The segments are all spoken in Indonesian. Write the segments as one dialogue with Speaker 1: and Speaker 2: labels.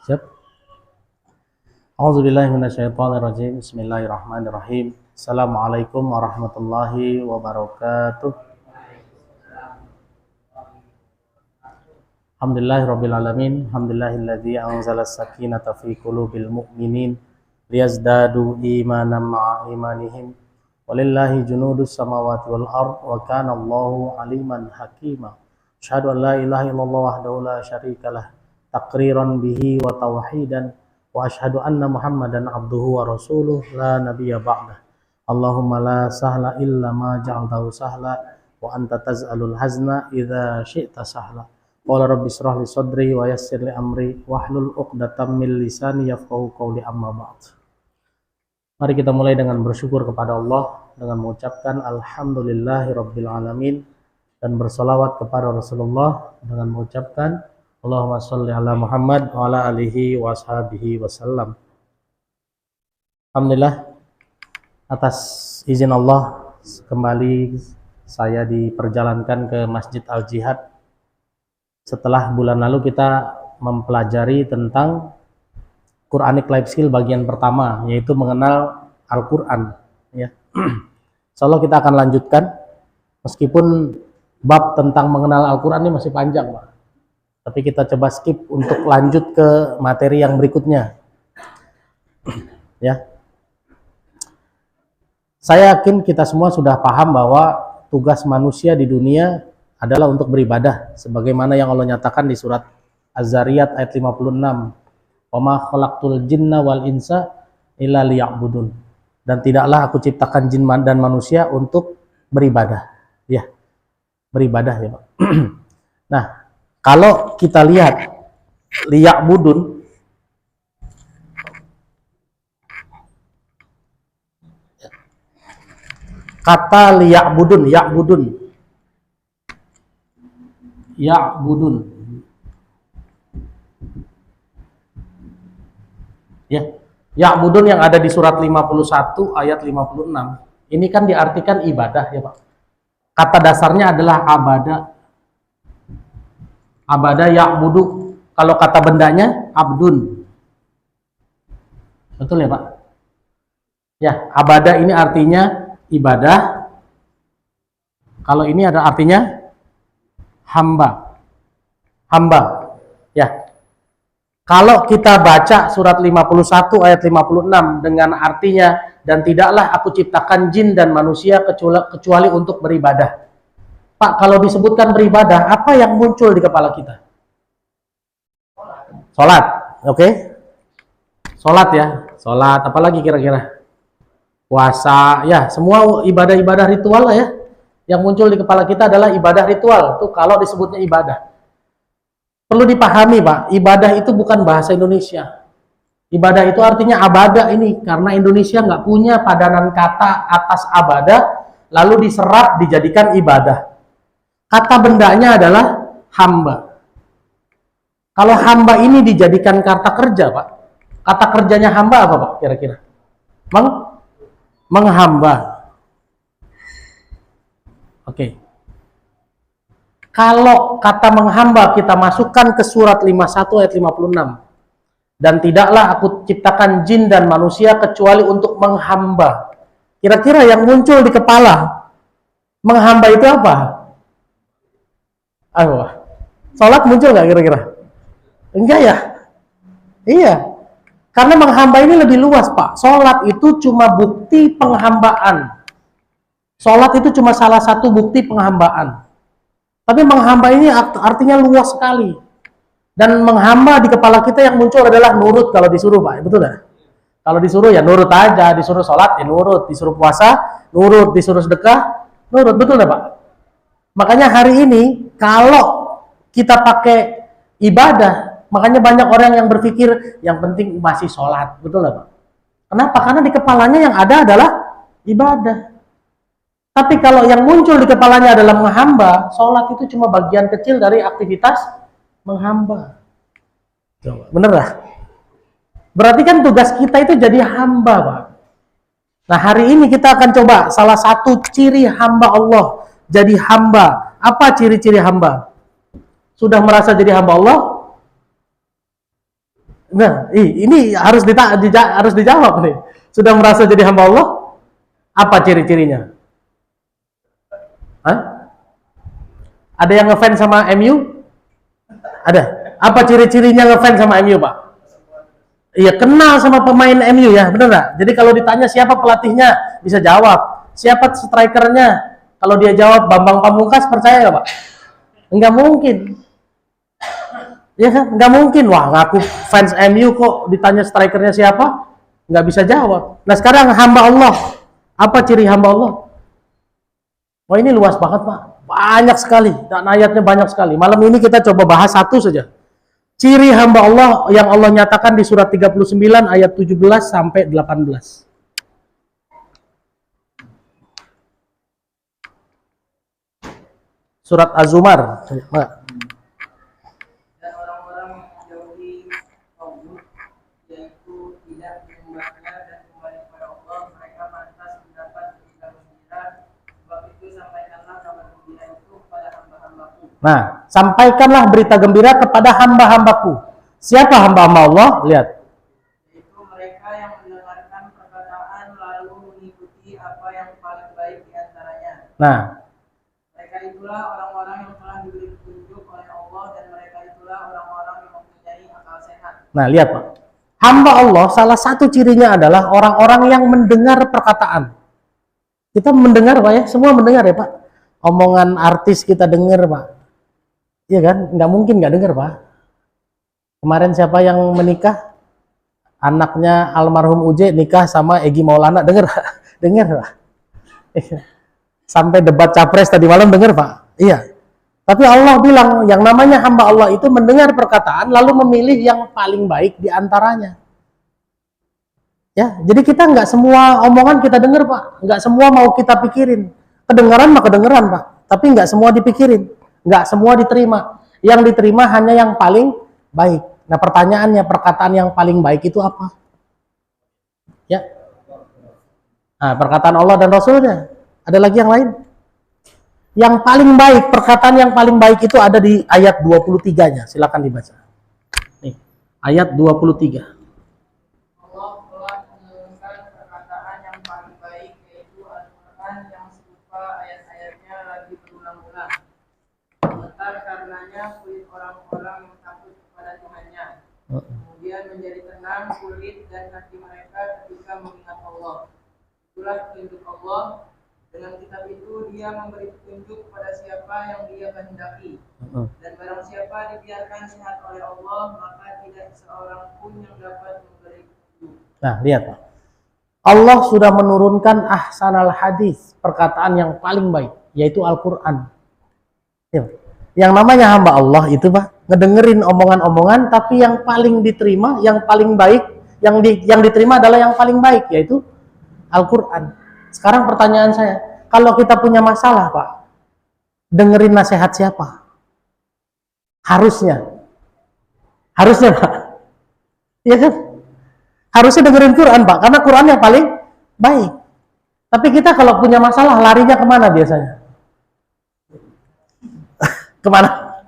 Speaker 1: Siap. A'udzubillahi minasyaitonirrajim. Bismillahirrahmanirrahim. Assalamualaikum warahmatullahi wabarakatuh. Alhamdulillahirabbil alamin. Alhamdulillahilladzi anzala as-sakinata fi qulubil mu'minin liyazdadu imanan ma'a imanihim. Walillahi junudus samawati wal ard wa kana Allahu aliman hakima. Asyhadu an la ilaha illallah wahdahu la syarikalah taqriran bihi wa tauhidan wa asyhadu anna Muhammadan abduhu wa rasuluh la nabiyya ba'dah. Allahumma la sahla illa ma ja'altahu sahla wa anta taz'alul hazna idza syi'ta sahla. Qala rabbi shrah li sadri wa yassir li amri wahlul 'uqdatam min lisani yafqahu qawli amma ba'd. Mari kita mulai dengan bersyukur kepada Allah dengan mengucapkan alhamdulillahi rabbil alamin dan bersolawat kepada Rasulullah dengan mengucapkan Allahumma sholli ala Muhammad wa ala alihi wa ashabihi wasallam. Alhamdulillah, atas izin Allah kembali saya diperjalankan ke Masjid Al-Jihad. Setelah bulan lalu kita mempelajari tentang Quranic Life Skill bagian pertama, yaitu mengenal Al-Quran, ya. Insyaallah kita akan lanjutkan, meskipun bab tentang mengenal Al-Quran ini masih panjang, Pak. Tapi kita coba skip untuk lanjut ke materi yang berikutnya. Ya. Saya yakin kita semua sudah paham bahwa tugas manusia di dunia adalah untuk beribadah, sebagaimana yang Allah nyatakan di surat Az-Zariyat ayat 56. Wa ma khalaqtul jinna wal insa illa liya'budun. Dan tidaklah aku ciptakan jin dan manusia untuk beribadah. Ya. Beribadah, ya, Pak. Nah, kalau kita lihat liya'budun, kata liya'budun, ya'budun, ya, ya'budun yang ada di surat 51 ayat 56, ini kan diartikan ibadah, ya, Pak. Kata dasarnya adalah abada ya'budu. Kalau kata bendanya abdun. Betul ya, Pak? Ya, abada ini artinya ibadah. Kalau ini ada artinya hamba. Hamba. Ya. Kalau kita baca surat 51 ayat 56 dengan artinya, dan tidaklah aku ciptakan jin dan manusia kecuali untuk beribadah. Pak, kalau disebutkan beribadah, apa yang muncul di kepala kita? Sholat, oke? Sholat, ya, sholat. Apalagi kira-kira? Puasa, ya, semua ibadah-ibadah ritual lah, ya. Yang muncul di kepala kita adalah ibadah ritual. Itu kalau disebutnya ibadah. Perlu dipahami, Pak, ibadah itu bukan bahasa Indonesia. Ibadah itu artinya abada ini, karena Indonesia nggak punya padanan kata atas abada, lalu diserap dijadikan ibadah. Kata bendanya adalah hamba. Kalau hamba ini dijadikan kata kerja, Pak, kata kerjanya hamba apa, Pak, kira-kira? Menghamba. Oke. Kalau kata menghamba kita masukkan ke surat 51 ayat 56, dan tidaklah aku ciptakan jin dan manusia kecuali untuk menghamba. Kira-kira yang muncul di kepala menghamba itu apa? Apa? Sholat muncul nggak kira-kira? Enggak, ya? Iya. Karena menghamba ini lebih luas, Pak. Sholat itu cuma bukti penghambaan. Sholat itu cuma salah satu bukti penghambaan. Tapi menghamba ini artinya luas sekali. Dan menghamba di kepala kita yang muncul adalah nurut kalau disuruh, Pak. Betul nggak? Kalau disuruh ya nurut aja. Disuruh sholat ya nurut. Disuruh puasa, nurut. Disuruh sedekah, nurut. Betul nggak, Pak? Makanya hari ini kalau kita pakai ibadah, makanya banyak orang yang berpikir yang penting masih sholat. Betul nggak, Pak? Kenapa? Karena di kepalanya yang ada adalah ibadah. Tapi kalau yang muncul di kepalanya adalah menghamba, sholat itu cuma bagian kecil dari aktivitas menghamba. Bener lah? Berarti kan tugas kita itu jadi hamba, Pak. Nah, hari ini kita akan coba salah satu ciri hamba Allah. Jadi hamba. Apa ciri-ciri hamba? Sudah merasa jadi hamba Allah? Nah, ini harus dijawab nih. Sudah merasa jadi hamba Allah? Apa ciri-cirinya? Hah? Ada yang ngefans sama MU? Ada. Apa ciri-cirinya ngefans sama MU, Pak? Iya, kenal sama pemain MU ya, bener nggak? Jadi kalau ditanya siapa pelatihnya, bisa jawab. Siapa strikernya? Kalau dia jawab Bambang Pamungkas, percaya nggak, Pak? Nggak mungkin. Ya kan? Nggak mungkin. Wah, ngaku fans MU kok ditanya strikernya siapa? Nggak bisa jawab. Nah, sekarang hamba Allah. Apa ciri hamba Allah? Wah, ini luas banget, Pak. Banyak sekali. Dan ayatnya banyak sekali. Malam ini kita coba bahas satu saja. Ciri hamba Allah yang Allah nyatakan di surat 39 ayat 17 sampai 18. Surat Az-Zumar.
Speaker 2: Dan orang-orang menjauhi tauhid, yaitu tidak menyembahnya dan kembali kepada Allah, mereka pantas mendapat berita gembira. Sebab itu sampaikanlah kabar gembira itu kepada hamba-hambaku.
Speaker 1: Nah, sampaikanlah berita gembira kepada hamba-hambaku. Siapa hamba-hamba Allah? Lihat.
Speaker 2: Yaitu mereka yang mendengarkan perkataan lalu mengikuti apa yang paling baik di antaranya.
Speaker 1: Nah,
Speaker 2: Mereka itulah orang-orang yang telah diberi petunjuk oleh Allah, dan mereka itulah orang-orang yang mempunyai akal sehat.
Speaker 1: nah lihat, Pak. Hamba Allah salah satu cirinya adalah orang-orang yang mendengar perkataan. Kita mendengar, Pak ya, semua mendengar ya, Pak. Omongan artis kita dengar, Pak. Iya kan? Nggak mungkin nggak dengar, Pak. Kemarin siapa yang menikah? Anaknya almarhum Uje nikah sama Egi Maulana, dengar, Pak? Dengar, Pak. Sampai debat capres tadi malam dengar, Pak. Iya. Tapi Allah bilang yang namanya hamba Allah itu mendengar perkataan lalu memilih yang paling baik di antaranya. Ya, jadi kita nggak semua omongan kita dengar, Pak. Nggak semua mau kita pikirin. Kedengaran mah kedengaran, Pak. Tapi nggak semua dipikirin. Nggak semua diterima. Yang diterima hanya yang paling baik. Nah, pertanyaannya, perkataan yang paling baik itu apa? Ya. Nah, perkataan Allah dan Rasulnya. Ada lagi yang lain? Yang paling baik, perkataan yang paling baik itu ada di ayat 23-nya. Silakan dibaca. Nih, ayat 23.
Speaker 2: Allah telah menurunkan perkataan yang paling baik, yaitu Al-Quran yang serupa ayat-ayatnya lagi berulang-ulang. Gemetar karenanya kulit orang-orang yang takut kepada Tuhannya. Kemudian menjadi tenang kulit dan hati mereka ketika mengingat Allah. Itulah petunjuk Allah. Dengan kitab itu dia memberi petunjuk kepada siapa yang dia kehendaki. Dan barang siapa dibiarkan sehat oleh Allah, maka tidak seorang pun yang dapat memberi petunjuk.
Speaker 1: Nah, lihat, Pak. Allah sudah menurunkan ahsanal hadis, perkataan yang paling baik, yaitu Al-Quran. Yang namanya hamba Allah itu, Pak, ngedengerin omongan-omongan, tapi yang paling diterima, yang paling baik, yang diterima adalah yang paling baik, yaitu Al-Quran. Sekarang pertanyaan saya, kalau kita punya masalah, Pak, dengerin nasihat siapa? Harusnya, Pak. Iya kan? Harusnya dengerin Quran, Pak, karena Quran yang paling baik. Tapi kita kalau punya masalah, larinya kemana biasanya? Kemana?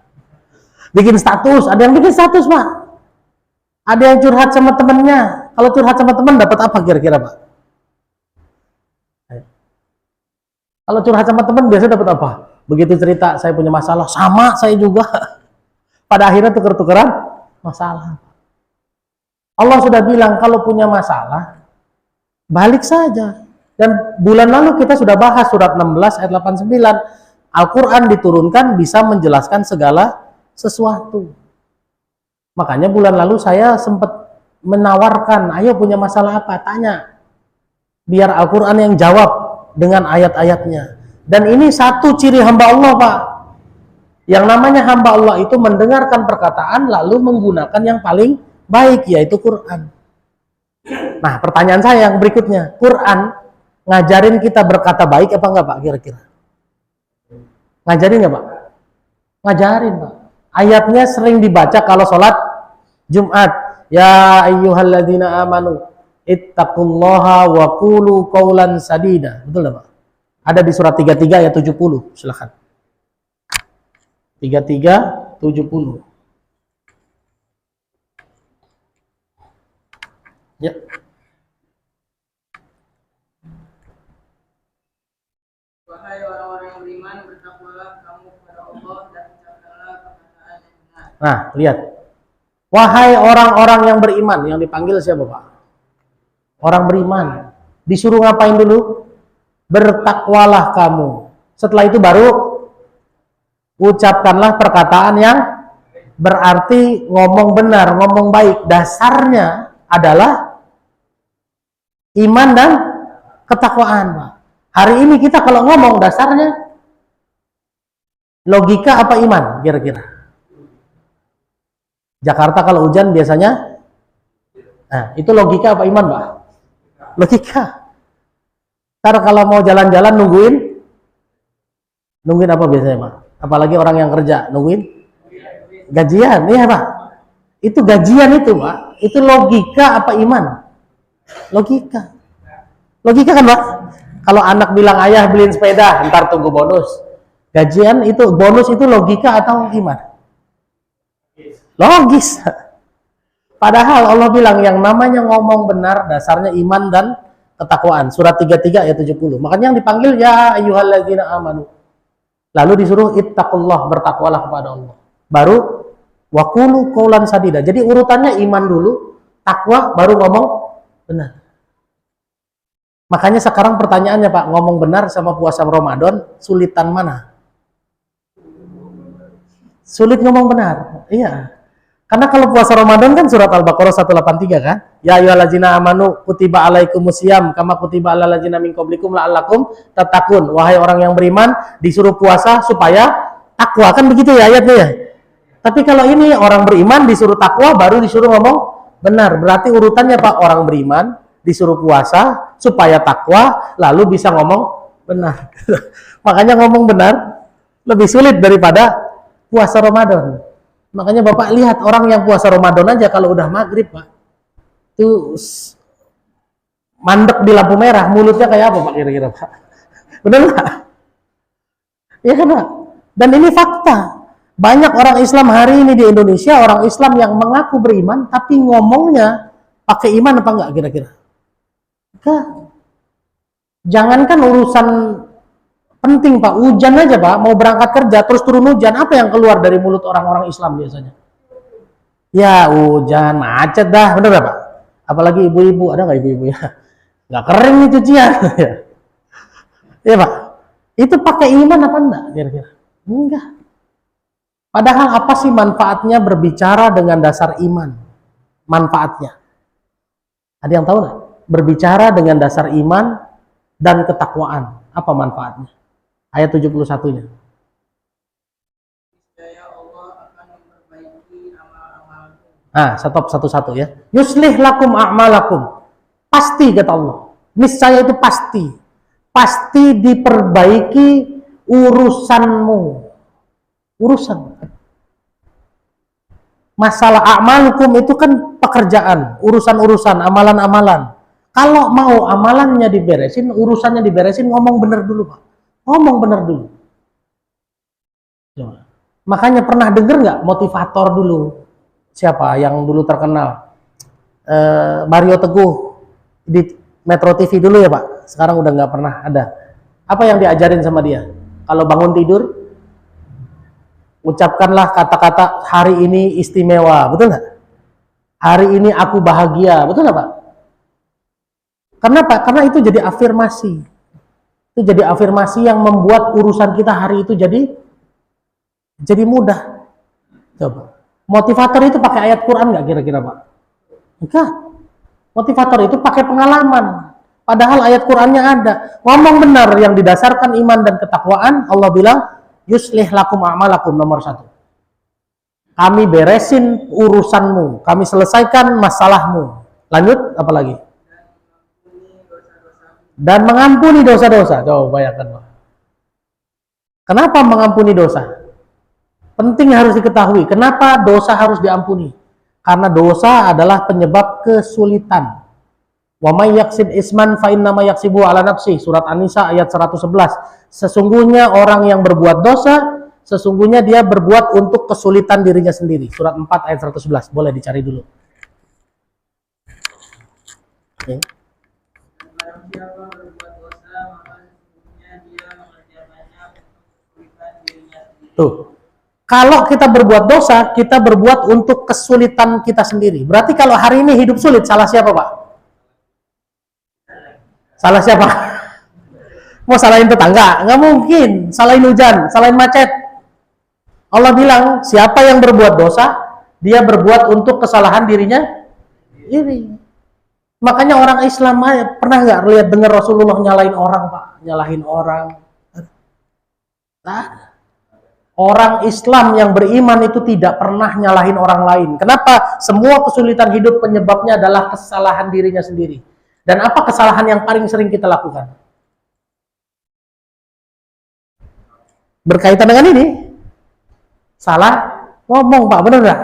Speaker 1: Bikin status. Ada yang bikin status, Pak. Ada yang curhat sama temennya. Kalau curhat sama teman, dapat apa kira-kira, Pak? Kalau curhat sama teman, biasanya dapat apa? Begitu cerita, saya punya masalah, sama saya juga. Pada akhirnya tuker-tukeran masalah. Allah sudah bilang kalau punya masalah, balik saja. Dan bulan lalu kita sudah bahas surat 16 ayat 89. Al-Quran diturunkan bisa menjelaskan segala sesuatu. Makanya bulan lalu saya sempat menawarkan, ayo punya masalah apa? Tanya. Biar Al-Quran yang jawab dengan ayat-ayatnya. Dan ini satu ciri hamba Allah, Pak. Yang namanya hamba Allah itu mendengarkan perkataan lalu menggunakan yang paling baik, yaitu Quran. Nah, pertanyaan saya yang berikutnya, Quran ngajarin kita berkata baik apa enggak, Pak, kira-kira? Ngajarin nggak, Pak? Ngajarin, Pak. Ayatnya sering dibaca kalau sholat Jumat. Ya ayyuhalladzina amanu ittaqullaha wa qulu qawlan sadida. Betul enggak, Pak? Ada di surat 33 ayat 70. Silakan. 33 70. Ya.
Speaker 2: Wahai orang-orang yang beriman, bertakwalah kamu kepada Allah dan ucapkanlah perkataan yang benar.
Speaker 1: Nah, lihat. Wahai orang-orang yang beriman, yang dipanggil siapa, Pak? Orang beriman. Disuruh ngapain dulu? Bertakwalah kamu. Setelah itu baru ucapkanlah perkataan yang berarti ngomong benar, ngomong baik. Dasarnya adalah iman dan ketakwaan, Pak. Hari ini kita kalau ngomong dasarnya logika apa iman kira-kira? Jakarta kalau hujan biasanya, nah itu logika apa iman, Pak? Logika. Ntar kalau mau jalan-jalan nungguin apa biasanya, Pak? Apalagi orang yang kerja, nungguin gajian, iya Pak. Itu gajian itu, Pak. Itu logika apa iman? Logika. Logika kan, Pak? Kalau anak bilang ayah beliin sepeda, ntar tunggu bonus. Gajian itu, bonus itu logika atau iman? Logis. Padahal Allah bilang yang namanya ngomong benar dasarnya iman dan ketakwaan. Surat 33 ayat 70. Makanya yang dipanggil ya ayyuhalladzina amanu. Lalu disuruh ittaqullah, bertakwalah kepada Allah. Baru waqulu qaulan sadida. Jadi urutannya iman dulu, takwa, baru ngomong benar. Makanya sekarang pertanyaannya, Pak, ngomong benar sama puasa Ramadan, sulitan mana? Sulit ngomong benar. Iya. Karena kalau puasa Ramadan kan surat Al-Baqarah 183 kan? Ya ayyuhallazina amanu kutiba alaikumusiyam kama kutiba alal ladzina min qablikum la'allakum tattaqun. Wahai orang yang beriman, disuruh puasa supaya takwa. Kan begitu ya ayatnya ya? Tapi kalau ini orang beriman disuruh takwa baru disuruh ngomong benar. Berarti urutannya, Pak, orang beriman disuruh puasa supaya takwa lalu bisa ngomong benar. Makanya ngomong benar lebih sulit daripada puasa Ramadan. Makanya Bapak lihat orang yang puasa Ramadan aja kalau udah maghrib, Pak, itu mandek di lampu merah, mulutnya kayak apa, Pak, kira-kira, Pak? Benar nggak? Ya kan, Pak? Dan ini fakta. Banyak orang Islam hari ini di Indonesia, orang Islam yang mengaku beriman tapi ngomongnya pakai iman apa enggak kira-kira? Enggak. Jangankan urusan penting, Pak, hujan aja, Pak, mau berangkat kerja terus turun hujan, apa yang keluar dari mulut orang-orang Islam biasanya? Ya hujan, macet dah, bener gak, Pak? Apalagi ibu-ibu, ada nggak ibu-ibu ya? Nggak kering nih cucian. Ya Pak, itu pakai iman apa enggak kira-kira? Enggak. Padahal apa sih manfaatnya berbicara dengan dasar iman? Manfaatnya. Ada yang tahu nggak? Berbicara dengan dasar iman dan ketakwaan. Apa manfaatnya? Ayat 71-nya.
Speaker 2: Niscaya Allah akan memperbaiki amal-amalmu.
Speaker 1: Stop satu-satu ya. Yuslih lakum a'malakum. Pasti kata Allah. Niscaya itu pasti. Pasti diperbaiki urusanmu. Urusan. Masalah a'malukum itu kan pekerjaan, urusan-urusan, amalan-amalan. Kalau mau amalannya diberesin, urusannya diberesin, ngomong bener dulu, Pak. Ngomong bener dulu. Makanya pernah denger nggak motivator dulu? Siapa yang dulu terkenal? Mario Teguh di Metro TV dulu ya, Pak. Sekarang udah nggak pernah ada. Apa yang diajarin sama dia? Kalau bangun tidur, ucapkanlah kata-kata hari ini istimewa, betul nggak? Hari ini aku bahagia, betul nggak, Pak? Kenapa? Karena itu jadi afirmasi. Itu jadi afirmasi yang membuat urusan kita hari itu jadi mudah. Coba. Motivator itu pakai ayat Quran nggak kira-kira, Pak? Enggak. Motivator itu pakai pengalaman. Padahal ayat Qurannya ada. Ngomong benar yang didasarkan iman dan ketakwaan, Allah bilang, yuslih lakum a'malakum, nomor 1. Kami beresin urusanmu, kami selesaikan masalahmu. Lanjut, apa lagi? Dan mengampuni dosa-dosa. Coba bayangkan, Pak. Kenapa mengampuni dosa? Penting harus diketahui. Kenapa dosa harus diampuni? Karena dosa adalah penyebab kesulitan. Wa may yaksib isman fa innama yaksibu ala nafsi. Surat An-Nisa ayat 111. Sesungguhnya orang yang berbuat dosa, sesungguhnya dia berbuat untuk kesulitan dirinya sendiri. Surat 4 ayat 111. Boleh dicari dulu. Ya.
Speaker 2: Dan barang siapa berbuat dosa, maka sesungguhnya dia mengerjakannya untuk kesulitan dirinya sendiri.
Speaker 1: Tuh. Kalau kita berbuat dosa, kita berbuat untuk kesulitan kita sendiri. Berarti kalau hari ini hidup sulit, salah siapa, Pak? Salah siapa? Mau salahin tetangga? Nggak mungkin. Salahin hujan, salahin macet. Allah bilang, siapa yang berbuat dosa, dia berbuat untuk kesalahan dirinya sendiri. Makanya orang Islam pernah nggak lihat dengar Rasulullah nyalahin orang, Pak? Nyalahin orang. Nah, orang Islam yang beriman itu tidak pernah nyalahin orang lain. Kenapa? Semua kesulitan hidup penyebabnya adalah kesalahan dirinya sendiri. Dan apa kesalahan yang paling sering kita lakukan? Berkaitan dengan ini. Salah ngomong, Pak, bener nggak?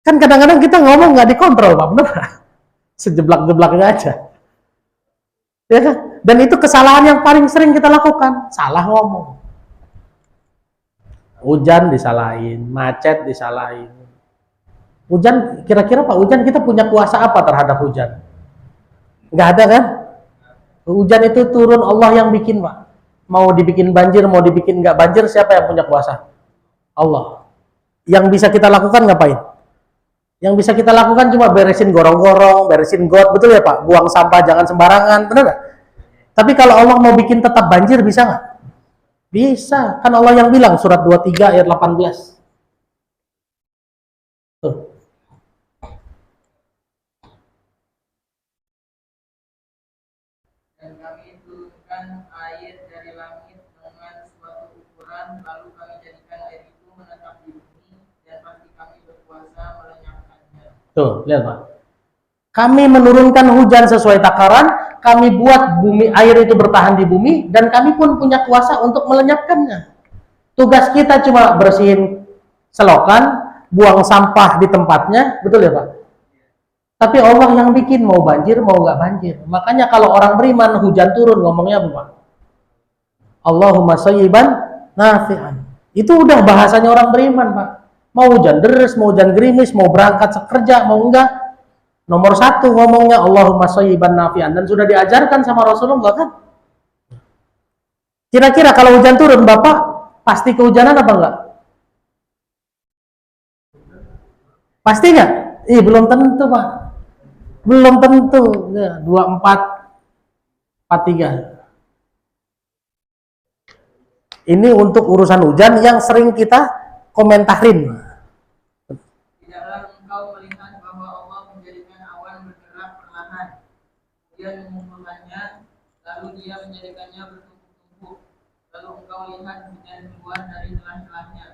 Speaker 1: Kan kadang-kadang kita ngomong nggak dikontrol, Pak, bener nggak? Sejeblak-jeblaknya aja. Ya kan? Dan itu kesalahan yang paling sering kita lakukan. Salah ngomong. Hujan disalahin, macet disalahin. Hujan, kira-kira Pak, hujan kita punya kuasa apa terhadap hujan? Nggak ada kan? Hujan itu turun Allah yang bikin, Pak. Mau dibikin banjir, mau dibikin nggak banjir, siapa yang punya kuasa? Allah. Yang bisa kita lakukan ngapain? Yang bisa kita lakukan cuma beresin gorong-gorong, beresin got, betul ya Pak? Buang sampah jangan sembarangan, benar nggak? Tapi kalau Allah mau bikin tetap banjir, bisa nggak? Bisa. Kan Allah yang bilang, surat 23 ayat 18. Tuh.
Speaker 2: Dan kami turunkan air dari langit dengan suatu ukuran, lalu kami jadikan air itu menetap di bumi, dan pasti kami berkuasa melenyapkannya.
Speaker 1: Tuh, lihat Pak. Kami menurunkan hujan sesuai takaran, kami buat bumi air itu bertahan di bumi, dan kami pun punya kuasa untuk melenyapkannya. Tugas kita cuma bersihin selokan, buang sampah di tempatnya, betul ya Pak? Tapi Allah yang bikin, mau banjir, mau nggak banjir. Makanya kalau orang beriman, hujan turun, ngomongnya apa Pak? Allahumma shayyiban nafi'an. Itu udah bahasanya orang beriman Pak. Mau hujan deres, mau hujan gerimis, mau berangkat kerja, mau enggak, nomor satu ngomongnya Allahumma shayyiban nafi'an. Dan sudah diajarkan sama Rasulullah kan. Kira-kira kalau hujan turun, Bapak pasti kehujanan apa enggak? Pasti enggak? Belum tentu Pak. Belum tentu. Ya, 24, 43. Ini untuk urusan hujan yang sering kita komentarin.
Speaker 2: Tidaklah engkau melihat bahwa Allah menjadikan awan bergerak perlahan, kemudian mengumpulkannya, lalu dia menjadikannya bertumpuk-tumpuk, lalu engkau lihat hujan keluar dari celah-celahnya,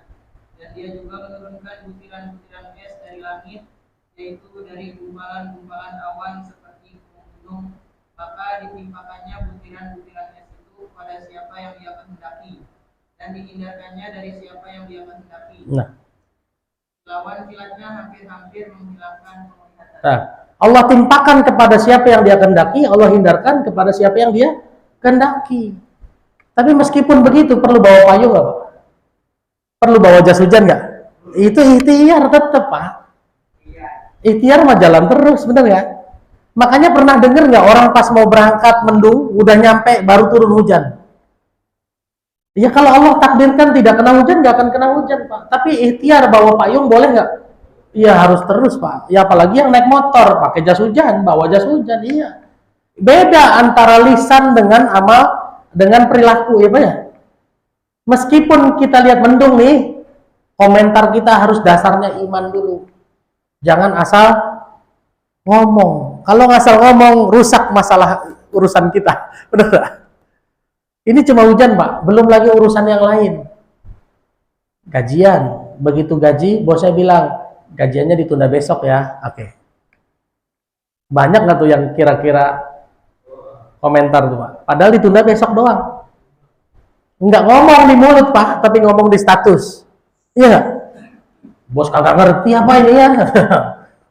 Speaker 2: dan dia juga menurunkan butiran-butiran es dari langit, yaitu dari gumpalan-gumpalan awan seperti gunung, maka ditimpakannya butiran-butiran es itu pada siapa yang dia kehendaki, dan dihindarkannya dari siapa yang dia kehendaki. Lawan kilatnya hampir-hampir menghilangkan penglihatan.
Speaker 1: Nah, Allah timpakan kepada siapa yang dia kehendaki, Allah hindarkan kepada siapa yang dia kehendaki. Tapi meskipun begitu, perlu bawa payung nggak Pak? Perlu bawa jas hujan nggak? Itu ikhtiar tetap Pak. Ikhtiar mah jalan terus, bener nggak? Makanya pernah dengar nggak orang pas mau berangkat mendung, udah nyampe baru turun hujan? Ya kalau Allah takdirkan tidak kena hujan, nggak akan kena hujan Pak. Tapi ikhtiar bawa payung boleh nggak? Iya harus terus Pak. Ya apalagi yang naik motor pakai jas hujan, bawa jas hujan, iya. Beda antara lisan dengan amal, dengan perilaku ya Pak ya. Meskipun kita lihat mendung nih, komentar kita harus dasarnya iman dulu. Jangan asal ngomong. Kalau ngasal ngomong, rusak masalah urusan kita. Benar nggak? Ini cuma hujan, Pak. Belum lagi urusan yang lain. Gajian. Begitu gaji, bosnya bilang, gajiannya ditunda besok ya. Oke. Banyak nggak tuh yang kira-kira komentar tuh, Pak? Padahal ditunda besok doang. Nggak ngomong di mulut, Pak, tapi ngomong di status. Iya nggak? Bos kagak ngerti apa ini ya.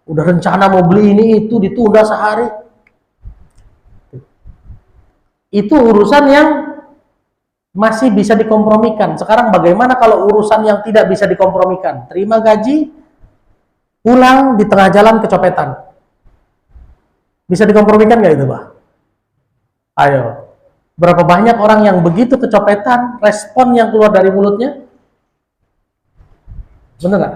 Speaker 1: Udah rencana mau beli ini itu ditunda sehari. Itu urusan yang masih bisa dikompromikan. Sekarang bagaimana kalau urusan yang tidak bisa dikompromikan? Terima gaji, pulang di tengah jalan kecopetan. Bisa dikompromikan nggak itu, Pak? Ayo. Berapa banyak orang yang begitu kecopetan, respon yang keluar dari mulutnya? Benar nggak?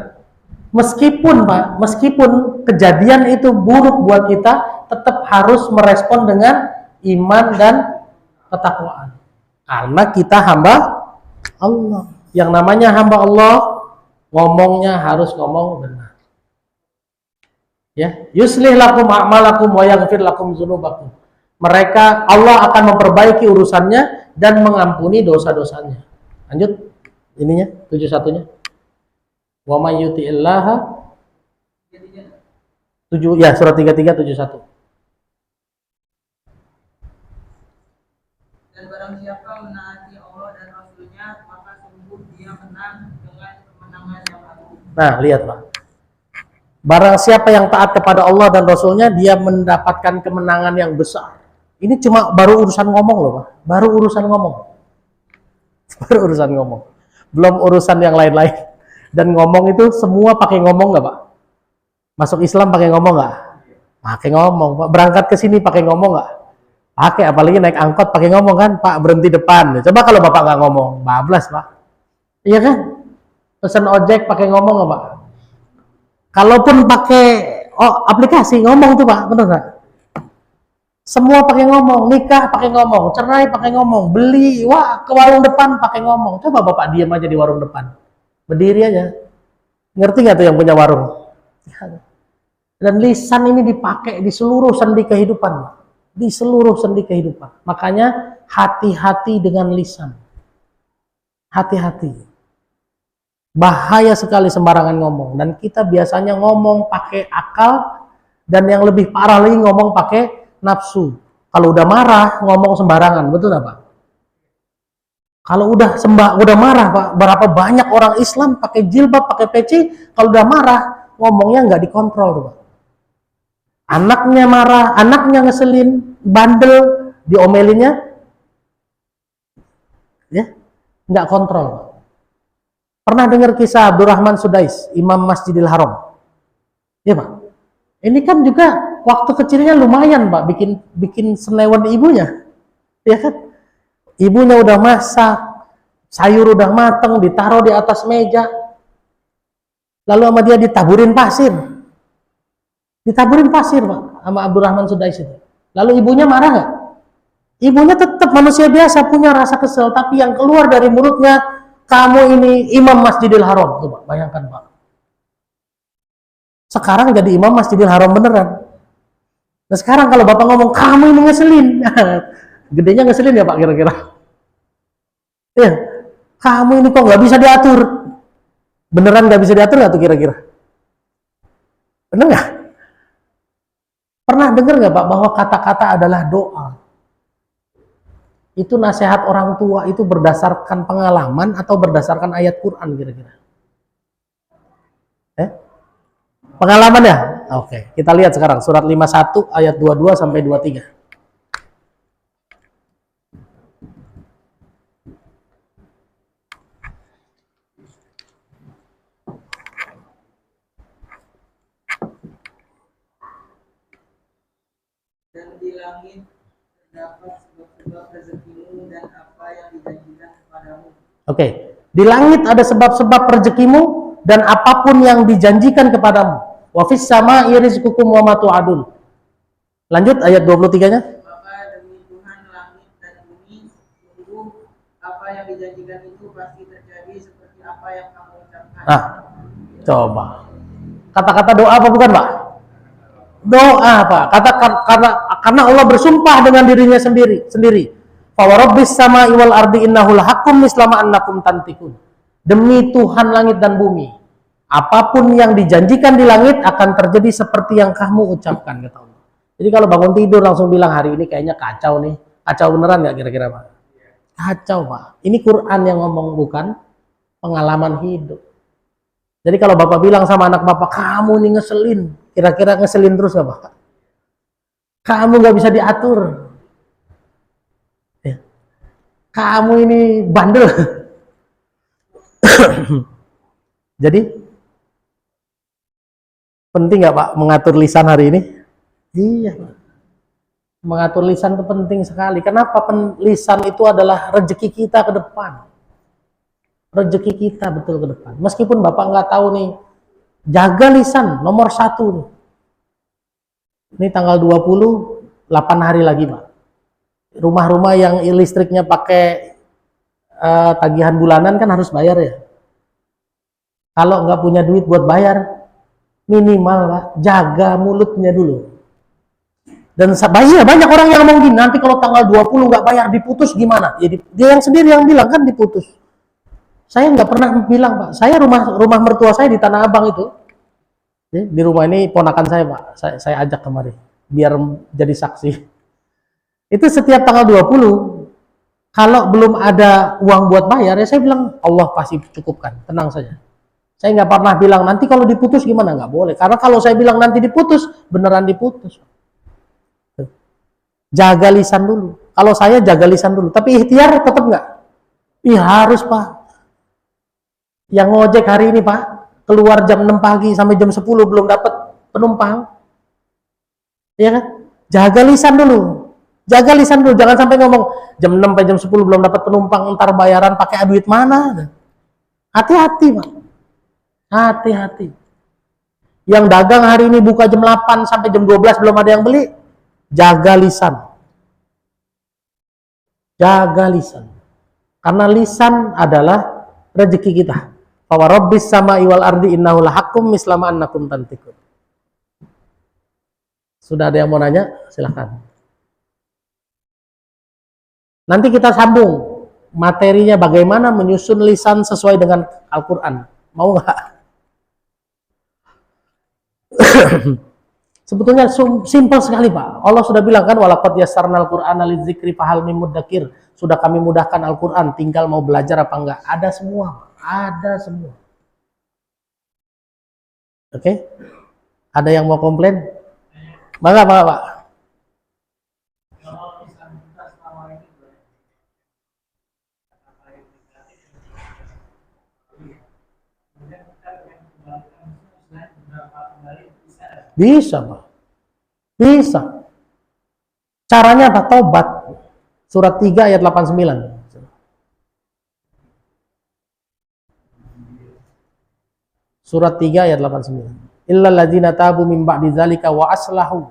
Speaker 1: Meskipun, Pak, meskipun kejadian itu buruk buat kita, tetap harus merespon dengan iman dan ketakwaan. Karena kita hamba Allah. Yang namanya hamba Allah, ngomongnya harus ngomong benar. Ya, yuslih lakum a'malakum wa yaghfir lakum dzunubakum. Mereka, Allah akan memperbaiki urusannya dan mengampuni dosa-dosanya. Lanjut ininya 71-nya. Wa may yuti'illaha 7 ya, surat 33 71.
Speaker 2: Dan barang siapa menaati Allah dan Rasulnya, maka sungguh dia menang dengan kemenangan yang agung.
Speaker 1: Nah, lihat, Pak. Barang siapa yang taat kepada Allah dan Rasulnya, dia mendapatkan kemenangan yang besar. Ini cuma baru urusan ngomong loh, Pak. Baru urusan ngomong. Baru urusan ngomong. Belum urusan yang lain-lain. Dan ngomong itu semua pakai ngomong nggak, Pak? Masuk Islam pakai ngomong nggak? Pakai ngomong, Pak. Berangkat ke sini pakai ngomong nggak? Pakai, apalagi naik angkot pakai ngomong kan, Pak, berhenti depan. Coba kalau Bapak nggak ngomong, bablas, Pak. Iya kan? Pesan ojek pakai ngomong nggak, Pak? Kalaupun pakai aplikasi ngomong tuh, Pak, bener nggak? Semua pakai ngomong, nikah pakai ngomong, cerai pakai ngomong, beli, wah, ke warung depan pakai ngomong. Coba Bapak diam aja di warung depan, berdiri aja. Ngerti nggak tuh yang punya warung? Dan lisan ini dipakai di seluruh sendi kehidupan, di seluruh sendi kehidupan. Makanya hati-hati dengan lisan, hati-hati. Bahaya sekali sembarangan ngomong. Dan kita biasanya ngomong pakai akal, dan yang lebih parah lagi ngomong pakai nafsu. Kalau udah marah ngomong sembarangan, betul nggak, Pak? Kalau udah marah, Pak, berapa banyak orang Islam pakai jilbab, pakai peci, kalau udah marah ngomongnya nggak dikontrol tuh, Pak. Anaknya marah, anaknya ngeselin, bandel, diomelinnya, ya nggak kontrol, Pak. Pernah dengar kisah Abdurrahman Sudais, Imam Masjidil Haram? Ya, Pak. Ini kan juga waktu kecilnya lumayan, Pak, bikin senewan ibunya. Ya kan? Ibunya udah masak, sayur udah mateng, ditaruh di atas meja. Lalu sama dia ditaburin pasir. Ditaburin pasir, Pak, sama Abdurrahman Sudais itu. Lalu ibunya marah nggak? Ibunya tetap manusia biasa, punya rasa kesel, tapi yang keluar dari mulutnya, kamu ini Imam Masjidil Haram. Tuh, Pak, bayangkan, Pak. Sekarang jadi Imam Masjidil Haram beneran. Nah sekarang kalau Bapak ngomong, kamu ini ngeselin. Gedenya ngeselin ya, Pak, kira-kira? Iya. Kamu ini kok nggak bisa diatur. Beneran nggak bisa diatur nggak tuh kira-kira? Bener nggak? Pernah dengar nggak, Pak, bahwa kata-kata adalah doa? Itu nasihat orang tua itu berdasarkan pengalaman atau berdasarkan ayat Quran kira-kira? Pengalaman ya? Oke, kita lihat sekarang surat 51 ayat 22 sampai 23.
Speaker 2: Dan di langit terdapat sebab-sebab rezekimu dan apa yang dijanjikan kepadamu.
Speaker 1: Oke, di langit ada sebab-sebab rezekimu dan apapun yang dijanjikan kepadamu. Wa fis sama'i rizqukum wa ma tu'adun. Lanjut ayat 23-nya.
Speaker 2: Maka demi Tuhan langit dan bumi, sungguh apa yang dijanjikan itu pasti terjadi seperti apa yang kamu ucapkan.
Speaker 1: Nah, coba. Kata-kata doa apa bukan, Pak? Doa, Pak. Karena Allah bersumpah dengan dirinya sendiri. Fa warabbis sama'i wal ardi innahu lahaqqum mislama annakum tantikun. Demi Tuhan langit dan bumi, apapun yang dijanjikan di langit akan terjadi seperti yang kamu ucapkan, kata Allah. Jadi kalau bangun tidur langsung bilang hari ini kayaknya kacau nih. Kacau beneran nggak kira-kira, Pak? Kacau, Pak. Ini Quran yang ngomong, bukan pengalaman hidup. Jadi kalau Bapak bilang sama anak Bapak, kamu nih ngeselin. Kira-kira ngeselin terus nggak, Pak? Kamu nggak bisa diatur. Ya. Kamu ini bandel. Jadi penting nggak, Pak, mengatur lisan hari ini? Iya, Pak. Mengatur lisan itu penting sekali. Kenapa? Lisan itu adalah rezeki kita ke depan. Rezeki kita betul ke depan. Meskipun Bapak nggak tahu nih, jaga lisan nomor 1 nih. Ini tanggal 20, 8 hari lagi Pak. Rumah-rumah yang listriknya pakai tagihan bulanan kan harus bayar ya. Kalau nggak punya duit buat bayar, minimal Pak, jaga mulutnya dulu. Dan banyak orang yang ngomong gini, nanti kalau tanggal 20 nggak bayar diputus gimana? Ya, dia yang sendiri yang bilang kan diputus. Saya nggak pernah bilang Pak. Saya rumah mertua saya di Tanah Abang itu. Di rumah ini ponakan saya Pak. Saya ajak kemari biar jadi saksi. Itu setiap tanggal 20, kalau belum ada uang buat bayar, ya saya bilang Allah pasti cukupkan, tenang saja. Saya nggak pernah bilang nanti kalau diputus gimana, nggak boleh. Karena kalau saya bilang nanti diputus, beneran diputus. Jaga lisan dulu. Kalau saya jaga lisan dulu, tapi ikhtiar tetap nggak? Iya harus Pak. Yang ngojek hari ini Pak, keluar jam 6 pagi sampai jam 10 belum dapat penumpang. Iya kan? Jaga lisan dulu. Jaga lisan dulu, jangan sampai ngomong jam 6 sampai jam 10 belum dapat penumpang, ntar bayaran pakai duit mana. Hati-hati Pak. Hati-hati. Yang dagang hari ini buka jam 8 sampai jam 12 belum ada yang beli, jaga lisan. Jaga lisan. Karena lisan adalah rezeki kita. Fa rabbis sama'i wal ardi innahu lahaqqum mislama annakum tantiqun. Sudah ada yang mau nanya? Silahkan. Nanti kita sambung materinya bagaimana menyusun lisan sesuai dengan Al-Quran. Mau nggak? Sebetulnya simpel sekali Pak. Allah sudah bilang kan, walaqad yassarnal Qur'ana lidzikri fahal mim mudzakir. Sudah kami mudahkan Al-Quran, tinggal mau belajar apa enggak. Ada semua. Ada semua. Oke? Ada yang mau komplain? Maka Pak. Bisa Pak. Bisa. Caranya apa? Tobat. Surat 3 ayat 89. Surat 3 ayat 89. Illal ladzina tabu min ba'di dzalika wa aslahu.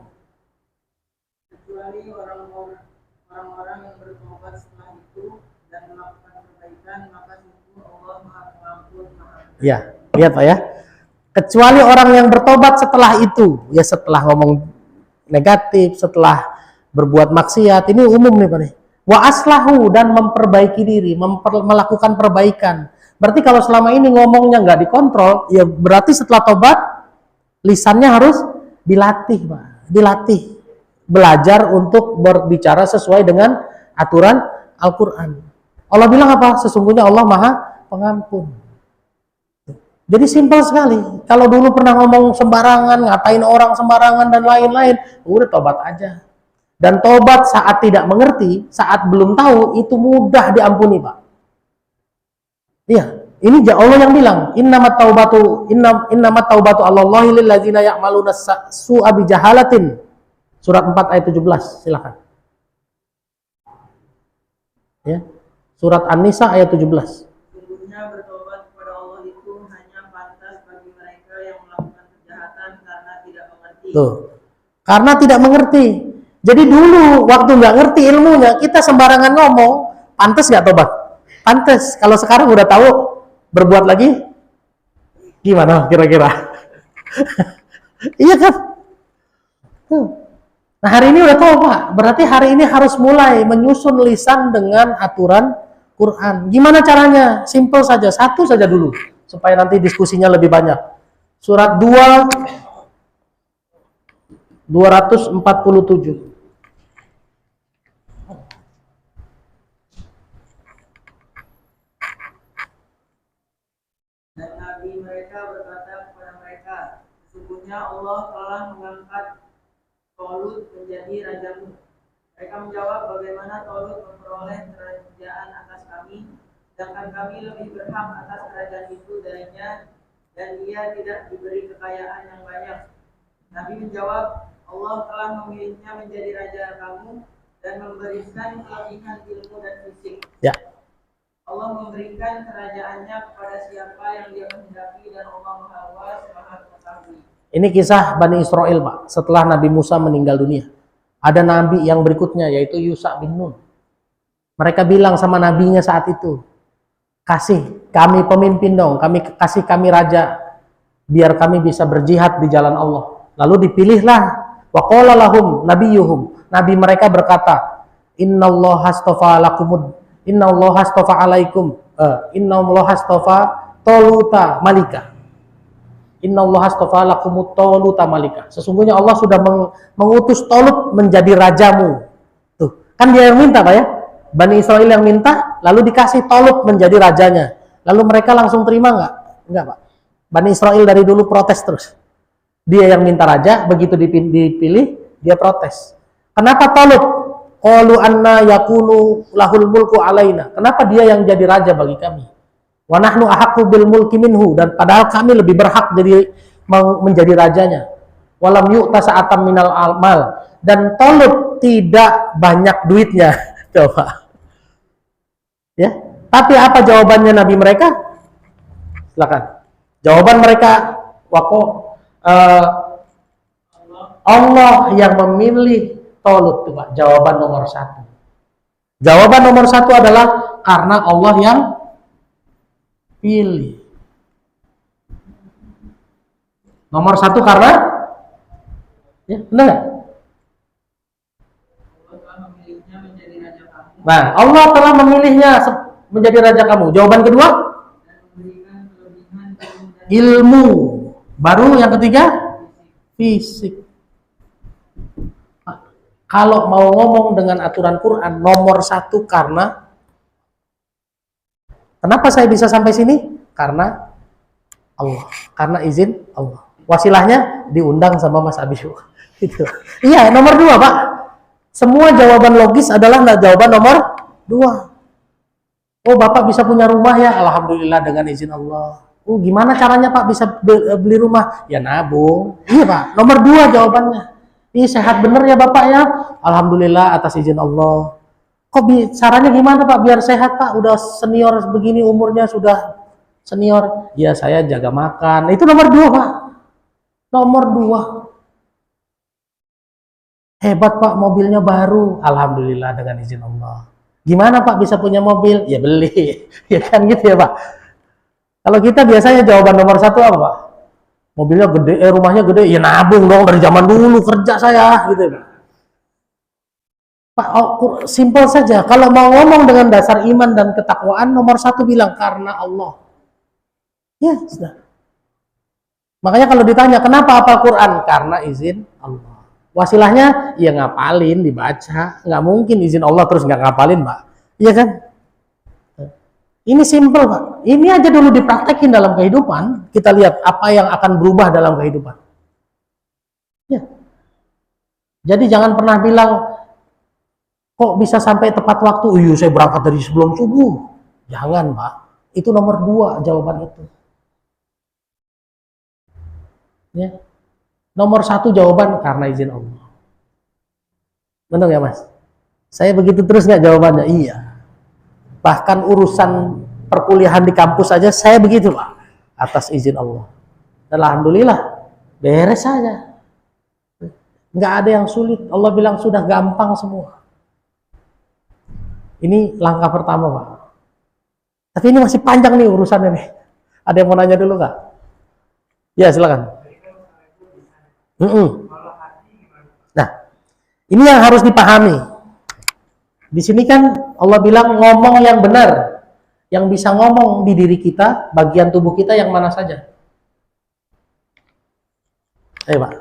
Speaker 2: Kecuali orang-orang yang bertobat setelah itu dan melakukan perbaikan, maka sungguh Allah Maha Pengampun, Maha Penyayang.
Speaker 1: Ya, lihat Pak ya. Kecuali orang yang bertobat setelah itu, ya setelah ngomong negatif, setelah berbuat maksiat, ini umum nih Pak nih. Wa aslahu, dan memperbaiki diri, melakukan perbaikan. Berarti kalau selama ini ngomongnya nggak dikontrol, ya berarti setelah tobat lisannya harus dilatih Pak, dilatih. Belajar untuk berbicara sesuai dengan aturan Al-Quran. Allah bilang apa? Sesungguhnya Allah Maha Pengampun. Jadi simpel sekali. Kalau dulu pernah ngomong sembarangan, ngatain orang sembarangan dan lain-lain, udah tobat aja. Dan tobat saat tidak mengerti, saat belum tahu, itu mudah diampuni Pak. Iya, ini Allah yang bilang, innamat taubatu 'alallahi lil ladzina ya'maluna su'a bi jahalatin. Surat 4 ayat 17, silakan. Ya. Surat An-Nisa ayat 17.
Speaker 2: Sungguhnya bertobat kepada Allah itu hanya pantas bagi mereka yang melakukan kejahatan karena tidak mengerti.
Speaker 1: Tuh. Karena tidak mengerti. Jadi dulu waktu nggak ngerti ilmunya, kita sembarangan ngomong, pantas nggak tobat? Pantas. Kalau sekarang udah tahu, berbuat lagi, gimana kira-kira? Iya kan? Tuh. Nah hari ini udah tahu Pak, berarti hari ini harus mulai menyusun lisan dengan aturan Quran. Gimana caranya? Simple saja, satu saja dulu, supaya nanti diskusinya lebih banyak. Surat 2, 247.
Speaker 2: Dan Nabi mereka berkata kepada mereka, sesungguhnya Allah telah mengangkat Tolut menjadi rajamu. Mereka menjawab, bagaimana Tolut memperoleh kerajaan atas kami, sedangkan kami lebih berhak atas kerajaan itu darinya, dan dia tidak diberi kekayaan yang banyak. Nabi menjawab, Allah telah memilihnya menjadi raja kamu dan memberikan kelebihan ilmu dan fisik.
Speaker 1: Ya.
Speaker 2: Allah memberikan kerajaannya kepada siapa yang Dia kehendaki dan Allah Maha Luas, Maha Mengetahui.
Speaker 1: Ini kisah Bani Israel, Pak. Setelah Nabi Musa meninggal dunia, ada nabi yang berikutnya, yaitu Yusha bin Nun. Mereka bilang sama nabinya saat itu, kasih kami pemimpin dong, kasih kami raja, biar kami bisa berjihad di jalan Allah. Lalu dipilihlah, wa qala lahum nabiyuhum, nabi mereka berkata, innallaha astafa alaikum, innallaha astafa Taluta malika. Innallaha astafa lakumut Taluta malika. Sesungguhnya Allah sudah mengutus Talut menjadi rajamu. Tuh, kan dia yang minta, Pak ya. Bani Israel yang minta, lalu dikasih Talut menjadi rajanya. Lalu mereka langsung terima nggak? Enggak, Pak. Bani Israel dari dulu protes terus. Dia yang minta raja, begitu dipilih, dia protes. Kenapa Talut? Qalu anna yakunu lahul mulku alaina. Kenapa dia yang jadi raja bagi kami? Wa nahnu ahaqqu bil mulki minhu, dan padahal kami lebih berhak jadi menjadi rajanya. Walam yu'ta sa'atam minal amal, dan Talut tidak banyak duitnya. Coba. Ya. Tapi apa jawabannya nabi mereka? Silakan. Jawaban mereka, Allah yang memilih Talut, Pak. Jawaban nomor 1. Jawaban nomor 1 adalah karena Allah yang pilih. Nomor 1 karena, ya benar nggak? Nah, Allah telah memilihnya menjadi raja kamu. Jawaban kedua, ilmu. Baru yang ketiga, fisik. Kalau mau ngomong dengan aturan Quran, nomor 1 karena, kenapa saya bisa sampai sini? Karena Allah, karena izin Allah. Wasilahnya diundang sama Mas Abiyu. Gitu. Iya, nomor 2, Pak. Semua jawaban logis adalah jawaban nomor 2. Oh, Bapak bisa punya rumah ya? Alhamdulillah dengan izin Allah. Oh, gimana caranya Pak bisa beli rumah? Ya nabung. Iya, Pak. Nomor 2 jawabannya. Ih, sehat bener ya Bapak ya? Alhamdulillah atas izin Allah. Kok caranya gimana Pak biar sehat Pak? Udah senior begini umurnya, sudah senior. Ya saya jaga makan. Itu nomor 2 Pak. Nomor 2. Hebat Pak, mobilnya baru. Alhamdulillah dengan izin Allah. Gimana Pak bisa punya mobil? Ya beli. Ya kan gitu ya Pak. Kalau kita biasanya jawaban nomor 1 apa Pak? Mobilnya gede, rumahnya gede. Ya nabung dong, dari zaman dulu kerja saya gitu ya Pak. Simpel saja. Kalau mau ngomong dengan dasar iman dan ketakwaan, nomor 1 bilang karena Allah. Ya sudah. Makanya kalau ditanya kenapa hafal Quran? Karena izin Allah. Wasilahnya ya ngapalin, dibaca. Nggak mungkin izin Allah terus nggak ngapalin Pak. Iya kan? Ini simple Pak. Ini aja dulu dipraktekin dalam kehidupan. Kita lihat apa yang akan berubah dalam kehidupan. Ya. Jadi jangan pernah bilang, kok bisa sampai tepat waktu? Iya saya berangkat dari sebelum subuh. Jangan Pak. Itu nomor 2 jawaban itu. Ya. Nomor 1 jawaban karena izin Allah. Benar ya Mas? Saya begitu terus nggak jawabannya? Iya. Bahkan urusan perkuliahan di kampus saja saya begitu Pak. Atas izin Allah. Dan alhamdulillah beres saja. Nggak ada yang sulit. Allah bilang sudah gampang semua. Ini langkah pertama Pak. Tapi ini masih panjang nih urusannya nih. Ada yang mau nanya dulu nggak? Ya silakan. Nah, ini yang harus dipahami. Di sini kan Allah bilang ngomong yang benar. Yang bisa ngomong di diri kita, bagian tubuh kita yang mana saja? Ayo Pak.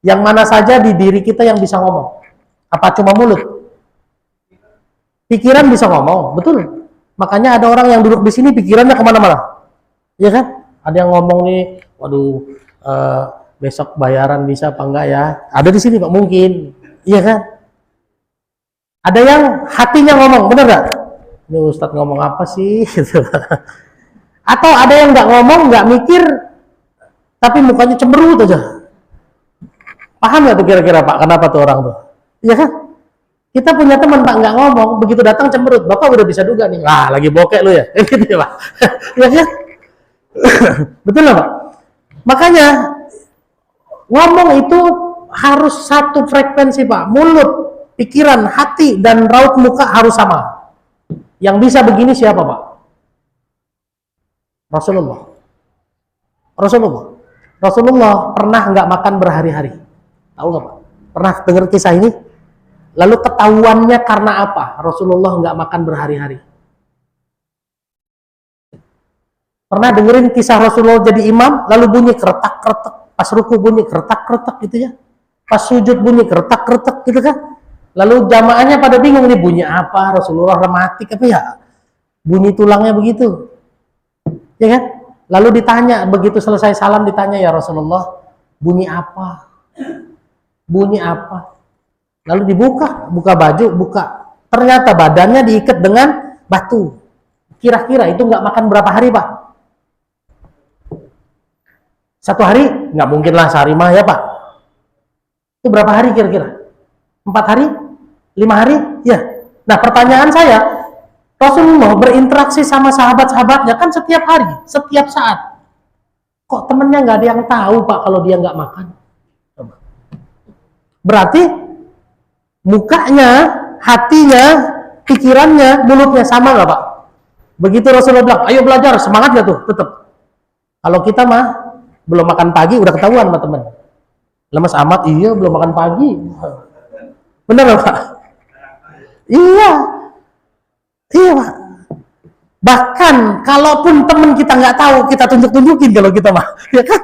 Speaker 1: Yang mana saja di diri kita yang bisa ngomong? Apa cuma mulut? Pikiran bisa ngomong, betul. Makanya ada orang yang duduk di sini pikirannya kemana-mana. Iya kan? Ada yang ngomong nih, waduh, besok bayaran bisa apa enggak ya? Ada di sini Pak, mungkin. Iya kan? Ada yang hatinya ngomong, bener gak? Ini Ustadz ngomong apa sih? Atau ada yang nggak ngomong, nggak mikir, tapi mukanya cemberut aja. Paham nggak tuh kira-kira Pak? Kenapa tuh orang tuh? Iya kan? Kita punya teman Pak nggak ngomong, begitu datang cemberut. Bapak udah bisa duga nih, lagi bokek lu ya, gitu ya Pak. Iya kan? Betul nggak Pak? Makanya ngomong itu harus satu frekuensi Pak. Mulut, pikiran, hati, dan raut muka harus sama. Yang bisa begini siapa Pak? Rasulullah. Rasulullah pernah nggak makan berhari-hari. Tahu nggak Pak? Pernah dengar kisah ini? Lalu ketahuannya karena apa? Rasulullah nggak makan berhari-hari. Pernah dengerin kisah Rasulullah jadi imam, lalu bunyi keretak-keretak, pas ruku bunyi keretak-keretak gitu ya, pas sujud bunyi keretak-keretak gitu kan? Lalu jamaahnya pada bingung nih bunyi apa? Rasulullah rematik apa ya? Bunyi tulangnya begitu, ya kan? Lalu ditanya, begitu selesai salam ditanya, ya Rasulullah, bunyi apa? Bunyi apa? Lalu buka baju, ternyata badannya diikat dengan batu. Kira-kira itu nggak makan berapa hari Pak? 1 hari? Nggak mungkin lah sehari mah ya Pak. Itu berapa hari kira-kira? 4 hari? 5 hari? Ya. Nah pertanyaan saya, Rasulullah berinteraksi sama sahabat-sahabatnya kan setiap hari, setiap saat. Kok temennya nggak ada yang tahu Pak kalau dia nggak makan? Berarti mukanya, hatinya, pikirannya, mulutnya sama nggak Pak? Begitu Rasulullah bilang, ayo belajar, semangat nggak tuh? Tetap. Kalau kita mah belum makan pagi udah ketahuan sama temen. Lemes amat, iya belum makan pagi. Bener nggak Pak? Iya Pak. Bahkan kalaupun temen kita nggak tahu, kita tunjukin kalau kita mah, ya kan?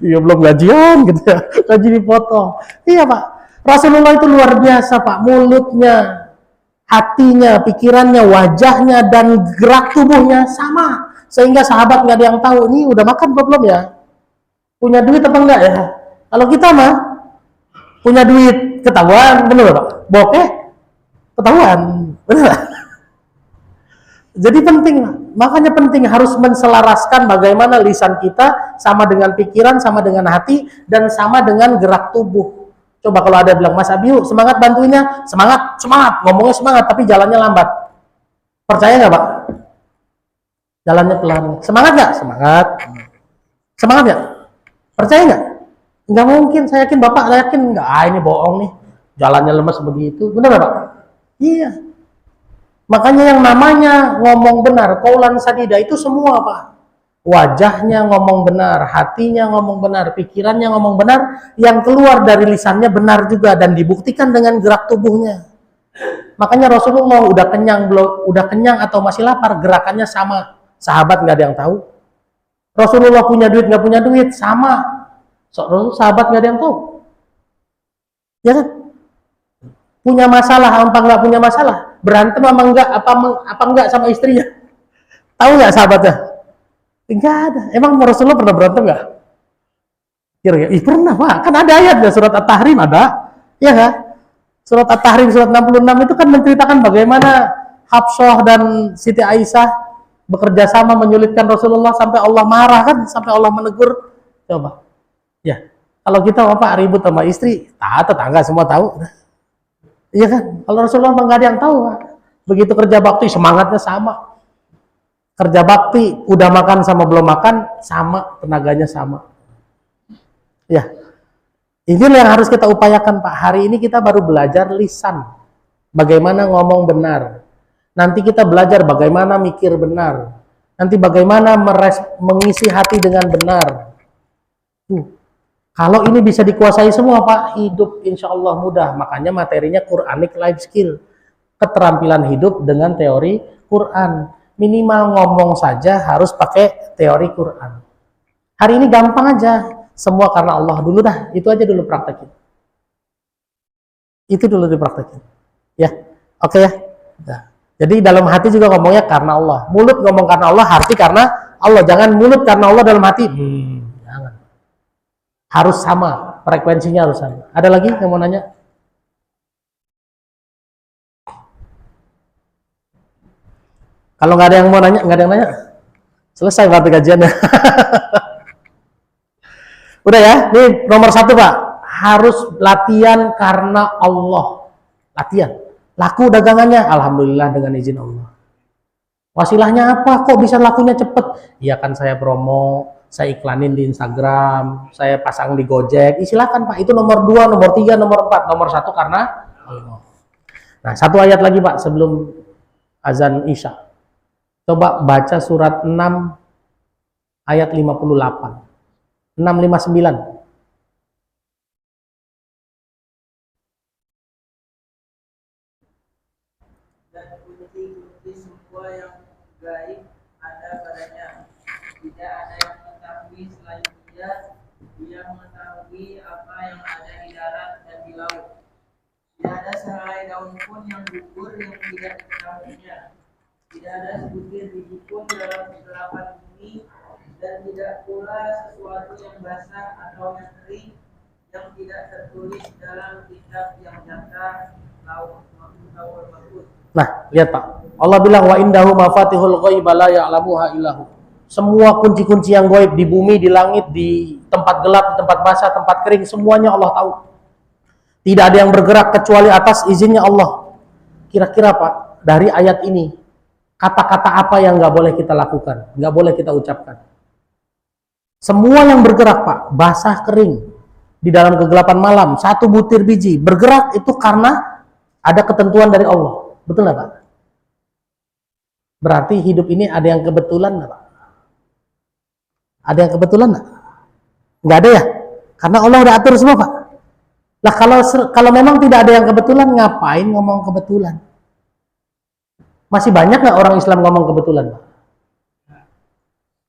Speaker 1: Iya belum gajian gitu ya, gaji dipotong. Iya Pak. Rasulullah itu luar biasa Pak, mulutnya, hatinya, pikirannya, wajahnya, dan gerak tubuhnya sama. Sehingga sahabat nggak ada yang tahu, ini udah makan belum ya? Punya duit apa enggak ya? Kalau kita mah, punya duit, ketahuan, bener Pak? Bokeh, ketahuan, bener. Jadi penting, makanya penting harus menselaraskan bagaimana lisan kita sama dengan pikiran, sama dengan hati, dan sama dengan gerak tubuh. Coba kalau ada bilang, Mas Abiu, semangat bantuinnya, semangat, ngomongnya semangat, tapi jalannya lambat. Percaya nggak Pak? Jalannya pelan. Semangat nggak? Semangat nggak? Percaya nggak? Nggak mungkin, saya yakin Bapak, saya yakin nggak, ini bohong nih, jalannya lemes begitu, benar nggak Pak? Iya. Makanya yang namanya ngomong benar, qaulan sadida itu semua Pak. Wajahnya ngomong benar, hatinya ngomong benar, pikirannya ngomong benar, yang keluar dari lisannya benar juga dan dibuktikan dengan gerak tubuhnya. Makanya Rasulullah udah kenyang atau masih lapar, gerakannya sama. Sahabat nggak ada yang tahu. Rasulullah punya duit nggak punya duit sama. Sahabat nggak ada yang tahu. Ya kan? Punya masalah apa nggak punya masalah? Berantem apa enggak sama istrinya? Tahu nggak sahabatnya? Enggak ada. Emang Rasulullah pernah berantem nggak? Kira-kira, pernah Pak. Kan ada ayatnya, surat At-Tahrim ada. Ya kan? Surat At-Tahrim, surat 66 itu kan menceritakan bagaimana Hafsah dan Siti Aisyah bekerja sama menyulitkan Rasulullah sampai Allah marah kan, sampai Allah menegur. Coba. Ya. Kalau kita Bapak ribut sama istri, tetangga semua tahu. Iya kan? Kalau Rasulullah nggak ada yang tahu Pak. Begitu kerja bakti semangatnya sama. Kerja bakti udah makan sama belum makan sama, tenaganya sama. Ya. Inilah yang harus kita upayakan Pak. Hari ini kita baru belajar lisan. Bagaimana ngomong benar. Nanti kita belajar bagaimana mikir benar. Nanti bagaimana mengisi hati dengan benar. Kalau ini bisa dikuasai semua Pak, hidup insya Allah mudah. Makanya materinya Quranic life skill. Keterampilan hidup dengan teori Quran. Minimal ngomong saja harus pakai teori Quran. Hari ini gampang aja. Semua karena Allah dulu dah. Itu aja dulu praktekin. Itu dulu dipraktekin. Ya, oke ya. Nah. Jadi dalam hati juga ngomongnya karena Allah. Mulut ngomong karena Allah, hati karena Allah. Jangan mulut karena Allah dalam hati. Jangan. Harus sama, frekuensinya harus sama. Ada lagi yang mau nanya? Kalau nggak ada yang mau nanya, nggak ada yang nanya, selesai berarti kajiannya. Udah ya, ini nomor 1 Pak. harus latihan karena Allah. Latihan. Laku dagangannya, alhamdulillah dengan izin Allah. Wasilahnya apa? Kok bisa lakunya cepet? Ya kan saya promo, saya iklanin di Instagram, saya pasang di Gojek. Silakan Pak, itu nomor 2, nomor 3, nomor 4, nomor 1 karena Allah. Nah, satu ayat lagi Pak sebelum azan Isya. Coba baca surat 6 ayat 58. 659.
Speaker 2: Dan kunci-kunci semua yang gaib ada padanya. Tidak ada yang mengetahui selain Dia. Dia mengetahui apa yang ada di darat dan di laut. Tidak ada sehelai daun pun yang gugur yang tidak diketahuinya. Tidak ada sebutir biji pun dalam kegelapan bumi, dan tidak pula sesuatu yang basah atau yang kering yang tidak tertulis dalam kitab yang nyata Lauhul Mahfuz.
Speaker 1: Nah, lihat Pak. Allah bilang wa indahu mafatihul ghaib la ya'lamuha illahu. Semua kunci-kunci yang gaib di bumi, di langit, di tempat gelap, di tempat basah, tempat kering, semuanya Allah tahu. Tidak ada yang bergerak kecuali atas izinnya Allah. Kira-kira Pak, dari ayat ini, kata-kata apa yang nggak boleh kita lakukan, nggak boleh kita ucapkan? Semua yang bergerak Pak, basah kering, di dalam kegelapan malam, satu butir biji, bergerak itu karena ada ketentuan dari Allah. Betul nggak Pak? Berarti hidup ini ada yang kebetulan nggak Pak? Ada yang kebetulan nggak? Nggak ada ya? Karena Allah udah atur semua Pak. Lah kalau memang tidak ada yang kebetulan, ngapain ngomong kebetulan? Masih banyak nggak orang Islam ngomong kebetulan Pak?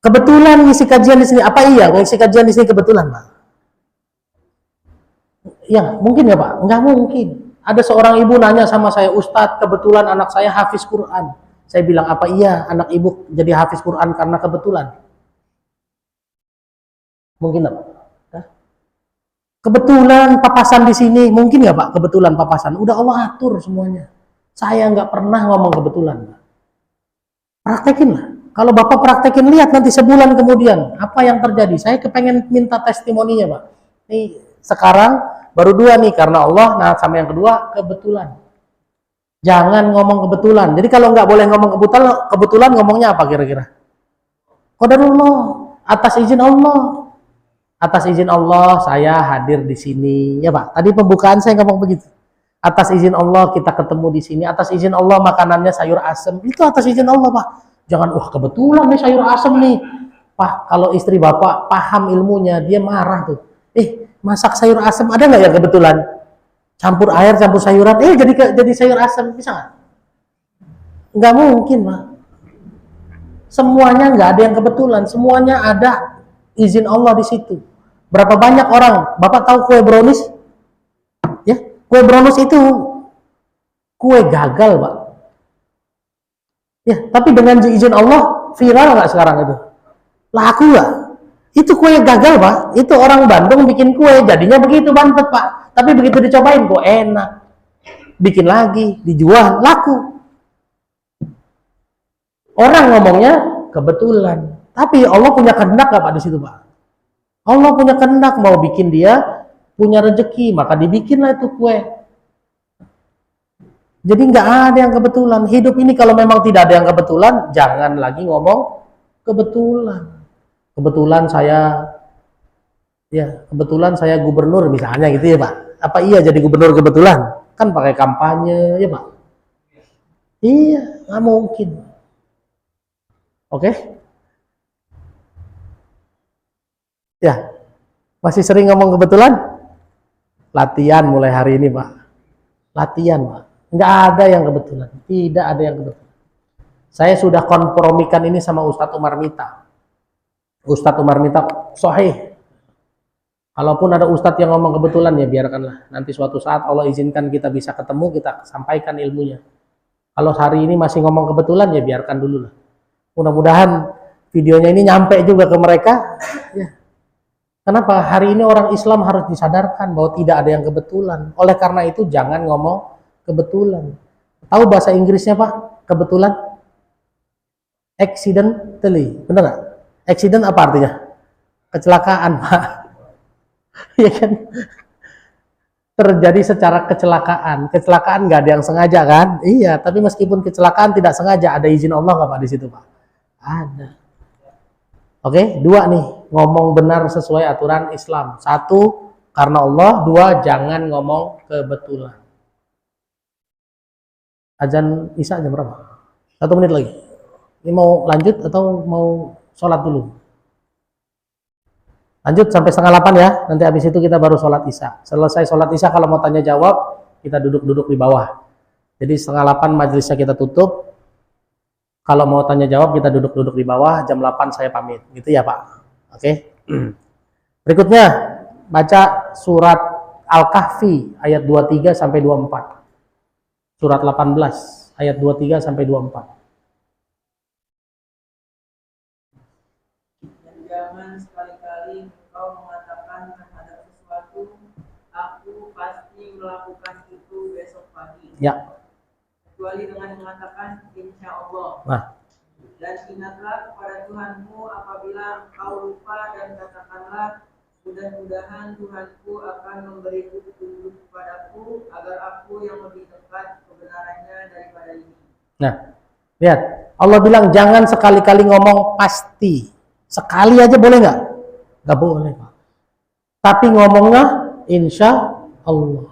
Speaker 1: Kebetulan ngisi kajian di sini, apa iya ngisi kajian di sini kebetulan Pak? Ya mungkin ya Pak? Nggak mungkin. Ada seorang ibu nanya sama saya, Ustadz kebetulan anak saya hafiz Quran. Saya bilang, apa iya anak ibu jadi hafiz Quran karena kebetulan? Mungkin nggak Pak? Kebetulan papasan di sini, mungkin nggak Pak? Kebetulan papasan, udah Allah atur semuanya. Saya nggak pernah ngomong kebetulan Pak. Praktekin lah. Kalau Bapak praktekin, lihat nanti sebulan kemudian apa yang terjadi. Saya kepengen minta testimoninya Pak. Nih sekarang baru 2 nih karena Allah. Nah sama yang kedua kebetulan. Jangan ngomong kebetulan. Jadi kalau nggak boleh ngomong kebetulan ngomongnya apa kira-kira? Qadarullah, atas izin Allah. Atas izin Allah saya hadir di sini, ya Pak. Tadi pembukaan saya ngomong begitu. Atas izin Allah kita ketemu di sini. Atas izin Allah makanannya sayur asem. Itu atas izin Allah Pak. Jangan wah kebetulan nih sayur asem nih. Pak, kalau istri Bapak paham ilmunya, dia marah tuh. Masak sayur asem ada nggak yang kebetulan? Campur air, campur sayuran, jadi sayur asem, bisa nggak? Nggak mungkin Pak. Semuanya nggak ada yang kebetulan, semuanya ada izin Allah di situ. Berapa banyak orang, Bapak tahu kue brownies? Ya, kue brownies itu kue gagal, Pak. Ya, tapi dengan izin Allah viral nggak sekarang itu? Laku nggak? Itu kue gagal, Pak. Itu orang Bandung bikin kue, jadinya begitu bantet, Pak. Tapi begitu dicobain, kok enak. Bikin lagi, dijual, laku. Orang ngomongnya kebetulan. Tapi Allah punya kehendak nggak Pak di situ Pak? Allah punya kehendak mau bikin dia punya rezeki, maka dibikinlah itu kue. Jadi nggak ada yang kebetulan. Hidup ini kalau memang tidak ada yang kebetulan, jangan lagi ngomong kebetulan. Kebetulan saya gubernur misalnya gitu ya Pak. Apa iya jadi gubernur kebetulan? Kan pakai kampanye ya Pak. Iya, nggak mungkin. Oke? Ya, masih sering ngomong kebetulan? Latihan mulai hari ini Pak. Latihan Pak. Nggak ada yang kebetulan. Tidak ada yang kebetulan. Saya sudah kompromikan ini sama Ustadz Umar Mita. Ustadz Umar Mita sahih. Kalaupun ada Ustadz yang ngomong kebetulan ya biarkanlah. Nanti suatu saat Allah izinkan kita bisa ketemu, kita sampaikan ilmunya. Kalau hari ini masih ngomong kebetulan ya biarkan dulu lah. Mudah-mudahan videonya ini nyampe juga ke mereka. Ya. Kenapa? Hari ini orang Islam harus disadarkan bahwa tidak ada yang kebetulan. Oleh karena itu jangan ngomong kebetulan. Tahu bahasa Inggrisnya Pak? Kebetulan? Accidentally. Benar nggak? Accident apa artinya? Kecelakaan Pak. Ya kan? terjadi secara kecelakaan. Kecelakaan nggak ada yang sengaja kan? Iya, tapi meskipun kecelakaan tidak sengaja, ada izin Allah nggak Pak di situ Pak? Ada. Oke, dua nih, ngomong benar sesuai aturan Islam. Satu, karena Allah. Dua, jangan ngomong kebetulan. Azan Isya jam berapa? 1 menit lagi. Ini mau lanjut atau mau sholat dulu? Lanjut sampai 7:30 ya. Nanti habis itu kita baru sholat Isya. Selesai sholat Isya kalau mau tanya jawab, kita duduk-duduk di bawah. Jadi 7:30 majelisnya kita tutup. Kalau mau tanya jawab, kita duduk-duduk di bawah. Jam 8 saya pamit. Gitu ya Pak. Oke. Berikutnya, baca surat Al-Kahfi ayat 23 sampai 24. Surat 18 ayat 23 sampai 24.
Speaker 2: Dan jangan sekali-kali engkau mengatakan terhadap sesuatu, aku pasti melakukan itu besok pagi.
Speaker 1: Ya.
Speaker 2: Kecuali dengan mengatakan insya Allah.
Speaker 1: Nah.
Speaker 2: Dan ingatlah kepada Tuhanmu apabila engkau lupa dan katakanlah, mudah-mudahan Tuhanku akan memberi petunjuk kepadaku agar aku yang lebih dekat kebenarannya daripada ini.
Speaker 1: Nah, lihat. Allah bilang jangan sekali-kali ngomong pasti. Sekali aja boleh nggak? Nggak boleh Pak. Tapi ngomongnya insya Allah.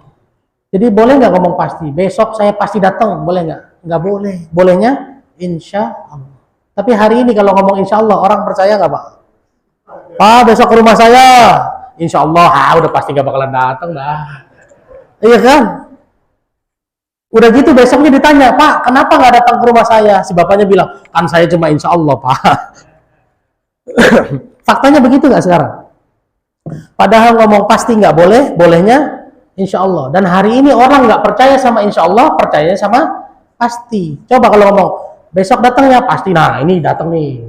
Speaker 1: Jadi boleh nggak ngomong pasti? Besok saya pasti datang, boleh nggak? Nggak boleh. Bolehnya insya Allah. Tapi hari ini kalau ngomong insya Allah, orang percaya nggak Pak? Pak besok ke rumah saya, insya Allah, udah pasti nggak bakalan datang dah. Iya kan? Udah gitu besoknya ditanya, Pak kenapa nggak datang ke rumah saya? Si bapaknya bilang, kan saya cuma insya Allah Pak. Faktanya begitu nggak sekarang? Padahal ngomong pasti nggak boleh, bolehnya insya Allah. Dan hari ini orang nggak percaya sama insya Allah, percaya sama pasti. Coba kalau ngomong besok datangnya pasti, nah ini datang nih.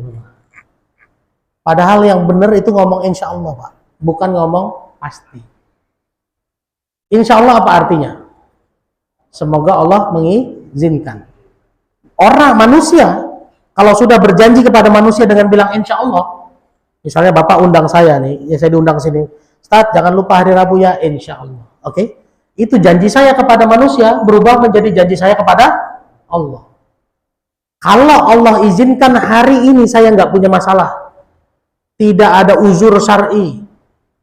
Speaker 1: Padahal yang benar itu ngomong insya Allah Pak, bukan ngomong pasti. Insya Allah apa artinya? Semoga Allah mengizinkan. Orang manusia kalau sudah berjanji kepada manusia dengan bilang insya Allah, misalnya Bapak undang saya nih, ya saya diundang sini, Ustaz jangan lupa hari Rabu ya, insya Allah. Oke? Itu janji saya kepada manusia berubah menjadi janji saya kepada Allah. Kalau Allah izinkan hari ini saya nggak punya masalah, tidak ada uzur syar'i,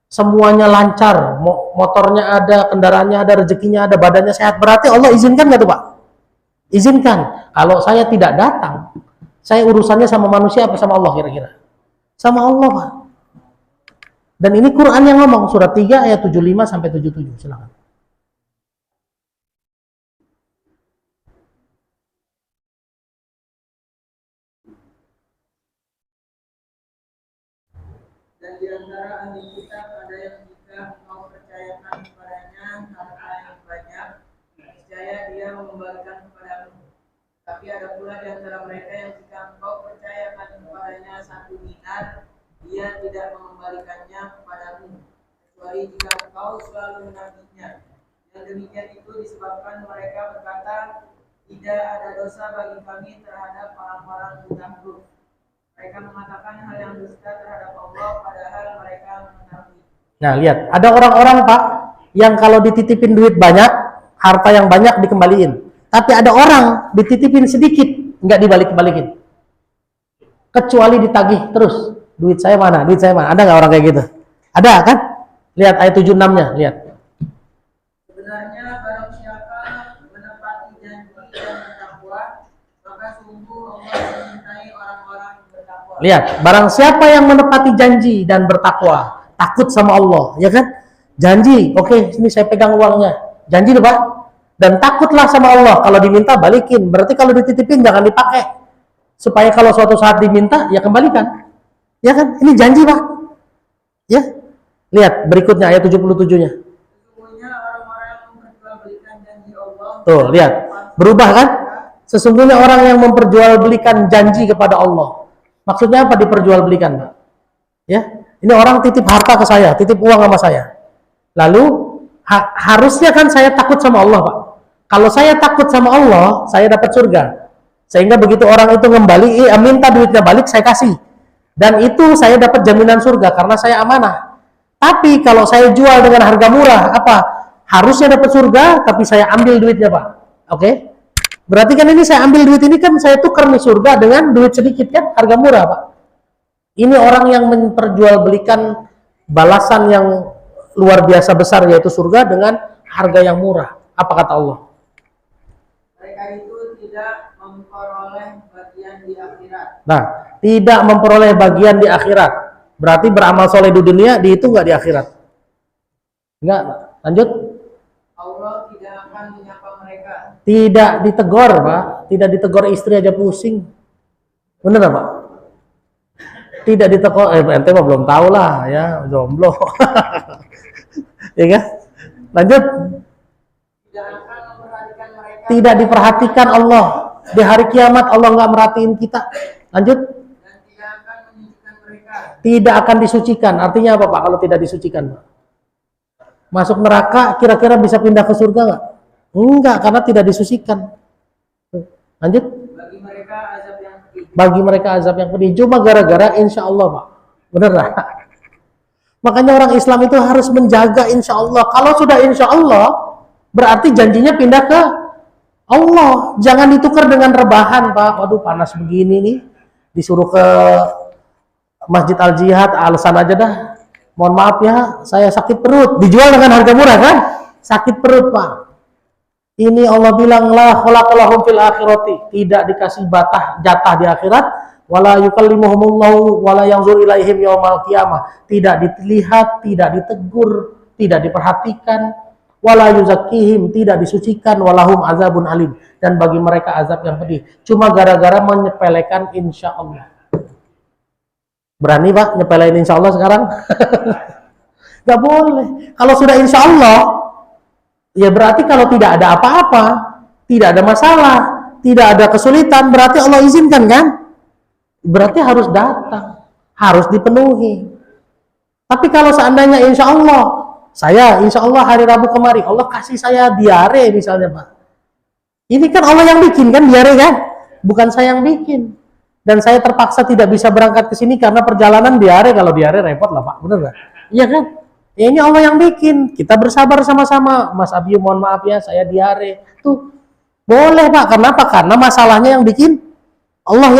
Speaker 1: semuanya lancar, motornya ada, kendaraannya ada, rezekinya ada, badannya sehat, berarti Allah izinkan nggak tuh Pak? Izinkan. Kalau saya tidak datang, saya urusannya sama manusia apa sama Allah kira-kira? Sama Allah Pak. Dan ini Quran yang ngomong, surat 3 ayat 75 sampai 77. Silakan.
Speaker 2: Dan di antara ahli kitab ada yang jika engkau percayakan kepadanya harta yang banyak, niscaya dia mengembalikan kepadamu. Tapi ada pula di antara mereka yang jika engkau percayakan kepadanya 1 dinar, dia tidak mengembalikannya kepadamu, kecuali jika engkau selalu menaginya. Yang demikian itu disebabkan mereka berkata, tidak ada dosa bagi kami terhadap orang-orang buta huruf. Mereka mengatakan hal yang dusta terhadap Allah padahal mereka mengetahui. Nah
Speaker 1: lihat, ada orang-orang Pak yang kalau dititipin duit banyak, harta yang banyak dikembaliin. Tapi ada orang dititipin sedikit, nggak dibalik-balikin. Kecuali ditagih terus. Duit saya mana? Duit saya mana? Ada nggak orang kayak gitu? Ada kan? Lihat ayat 76-nya, lihat.
Speaker 2: Sebenarnya barang siapa menepati janji dan bertakwa, maka sungguh Allah mencintai orang-orang bertakwa.
Speaker 1: Lihat, barang siapa yang menepati janji dan bertakwa, takut sama Allah, ya kan? Janji, oke, ini saya pegang uangnya. Janji deh Pak. Dan takutlah sama Allah, kalau diminta balikin. Berarti kalau dititipin jangan dipakai. Supaya kalau suatu saat diminta, ya kembalikan. Ya kan? Ini janji Pak. Ya. Lihat berikutnya ayat 77-nya.
Speaker 2: Sesungguhnya orang-orang yang memperjualbelikan janji Allah.
Speaker 1: Tuh, lihat. Berubah kan? Sesungguhnya orang yang memperjualbelikan janji kepada Allah. Maksudnya apa diperjualbelikan, Pak? Ya. Ini orang titip harta ke saya, titip uang sama saya. Lalu harusnya kan saya takut sama Allah, Pak. Kalau saya takut sama Allah, saya dapat surga. Sehingga begitu orang itu ngembali, minta duitnya balik, saya kasih. Dan itu saya dapat jaminan surga karena saya amanah. Tapi kalau saya jual dengan harga murah, apa? harusnya dapat surga, tapi saya ambil duitnya Pak. Oke? Berarti kan ini saya ambil duit ini kan saya tukar nih surga dengan duit sedikit kan, harga murah Pak. Ini orang yang memperjualbelikan balasan yang luar biasa besar yaitu surga dengan harga yang murah. Apa kata Allah?
Speaker 2: Mereka itu tidak memperoleh bagian di akhirat.
Speaker 1: Nah, tidak memperoleh bagian di akhirat. Berarti beramal soleh di dunia dihitung nggak di akhirat? Enggak. Lanjut.
Speaker 2: Allah tidak akan menyapa mereka.
Speaker 1: Tidak ditegur Pak. Tidak ditegur istri aja pusing. Bener Pak? Tidak ditegur. Ente mah belum tahu lah ya, jomblo. Ya kan? Lanjut.
Speaker 2: Tidak akan memperhatikan mereka.
Speaker 1: Tidak diperhatikan Allah. Di hari kiamat Allah nggak merhatiin kita. Lanjut.
Speaker 2: Dan tidak akan menyucikan mereka.
Speaker 1: Tidak akan disucikan. Artinya apa Pak kalau tidak disucikan? Masuk neraka kira-kira bisa pindah ke surga nggak? Enggak, karena tidak disucikan. Lanjut.
Speaker 2: Bagi mereka azab yang pedih.
Speaker 1: Bagi mereka azab yang pedih. Cuma gara-gara insya Allah Pak. Bener lah. Makanya orang Islam itu harus menjaga insya Allah. Kalau sudah insya Allah, berarti janjinya pindah ke Allah. Jangan ditukar dengan rebahan Pak. Waduh panas begini nih. Disuruh ke Masjid Al-Jihad, alasan aja dah. Mohon maaf ya, saya sakit perut. Dijual dengan harga murah kan? Sakit perut Pak. Ini Allah bilang la khalaqalahum fil akhirati, tidak dikasih jatah di akhirat, wala yukallimuhumullahu wala yanzur ilaihim yaumal qiyamah, tidak dilihat, tidak ditegur, tidak diperhatikan, wala yuzakkihim, tidak disucikan, walahum azabun alim, dan bagi mereka azab yang pedih. Cuma gara-gara menyepelekan insya Allah. Berani Pak nyepelein insya Allah sekarang? Gak boleh. Kalau sudah insya Allah, ya berarti kalau tidak ada apa-apa, tidak ada masalah, tidak ada kesulitan, berarti Allah izinkan kan? Berarti harus datang, harus dipenuhi. Tapi kalau seandainya insya Allah hari Rabu kemarin, Allah kasih saya diare misalnya Pak. Ini kan Allah yang bikin kan diare kan? Bukan saya yang bikin. Dan saya terpaksa tidak bisa berangkat ke sini karena perjalanan diare. Kalau diare repot lah Pak, bener nggak? Iya kan? Ya, ini Allah yang bikin. Kita bersabar sama-sama. Mas Abiyu mohon maaf ya, saya diare. Tuh boleh Pak. Kenapa? Karena masalahnya yang bikin Allah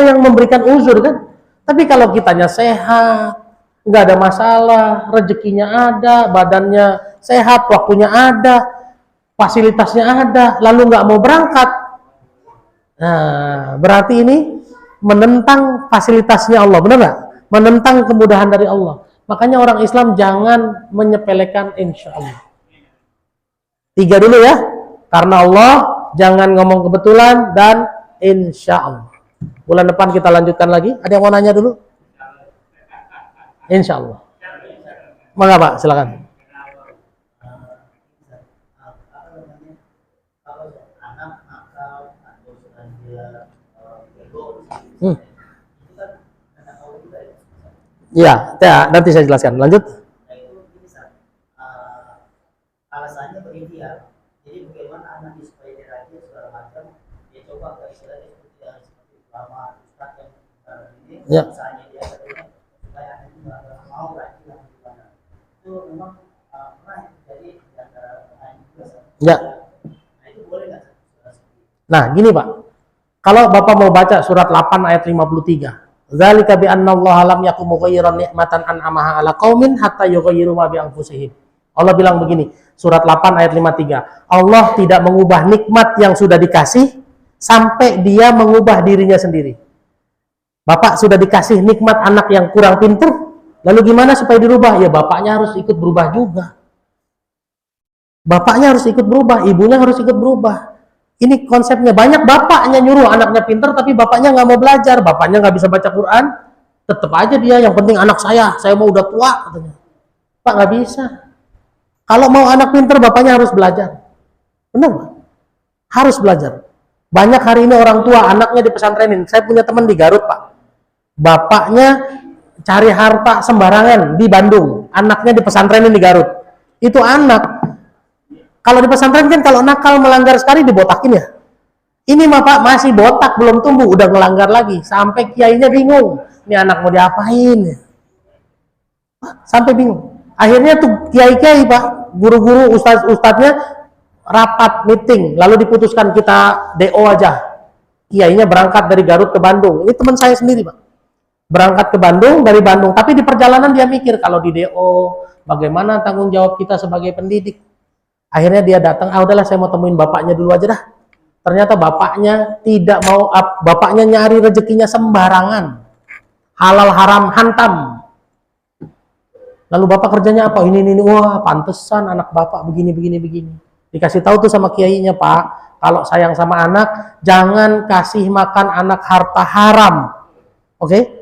Speaker 1: yang memberikan uzur kan. Tapi kalau kitanya sehat, nggak ada masalah, rezekinya ada, badannya sehat, waktunya ada, fasilitasnya ada, lalu nggak mau berangkat. Nah, berarti ini menentang fasilitasnya Allah, benar nggak? Menentang kemudahan dari Allah. Makanya orang Islam jangan menyepelekan insya Allah. 3 dulu ya, karena Allah, jangan ngomong kebetulan, dan insya Allah. Bulan depan kita lanjutkan lagi. Ada yang mau nanya dulu? Insya Allah. Maka Pak, silakan. Ya, nanti saya jelaskan. Lanjut.
Speaker 3: Alasannya begini ya. Jadi bagaimana anak supaya dia rajin segala macam, dia coba ke istilahnya seperti ulama ustaz yang ini,
Speaker 1: Ya.
Speaker 3: misalnya dia supaya anak itu mau rajin dan gimana. Itu memang pernah terjadi di antara anak juga.
Speaker 1: Ya.
Speaker 3: Nah itu boleh nggak?
Speaker 1: Nah, gini Pak. Kalau Bapak mau baca surat 8 ayat 53. Dzalika bi anna Allah lam yakum mughayyiran ni'matan an'amaha 'ala qaumin hatta yughayyiru ma bi anfusihim. Allah bilang begini, surat 8 ayat 53. Allah tidak mengubah nikmat yang sudah dikasih sampai dia mengubah dirinya sendiri. Bapak sudah dikasih nikmat anak yang kurang pinter, lalu gimana supaya dirubah? Ya bapaknya harus ikut berubah juga. Bapaknya harus ikut berubah, ibunya harus ikut berubah. Ini konsepnya. Banyak bapaknya nyuruh anaknya pinter, tapi bapaknya nggak mau belajar. Bapaknya nggak bisa baca Quran, tetap aja dia yang penting anak saya mau udah tua katanya. Pak nggak bisa. Kalau mau anak pinter, bapaknya harus belajar. Benar Pak? Harus belajar. Banyak hari ini orang tua anaknya di pesantrenin. Saya punya teman di Garut Pak. Bapaknya cari harta sembarangan di Bandung, anaknya di pesantrenin di Garut. Itu anak. Kalau di pesantren kan kalau nakal melanggar sekali dibotakin ya. Ini mah Pak masih botak belum tumbuh udah melanggar lagi sampai kiainya bingung. Ini anak mau diapain? Sampai bingung. Akhirnya tuh kiai-kiai Pak, guru-guru, ustadz-ustadznya rapat meeting, lalu diputuskan kita DO aja. Kiainya berangkat dari Garut ke Bandung. Ini teman saya sendiri Pak. Berangkat ke Bandung dari Bandung, tapi di perjalanan dia mikir kalau di DO bagaimana tanggung jawab kita sebagai pendidik. Akhirnya dia datang, udahlah saya mau temuin bapaknya dulu aja dah. Ternyata bapaknya tidak mau, bapaknya nyari rezekinya sembarangan. Halal haram hantam. Lalu bapak kerjanya apa? Ini, wah pantesan anak bapak begini. Dikasih tahu tuh sama kiainya, Pak, kalau sayang sama anak, jangan kasih makan anak harta haram. Oke?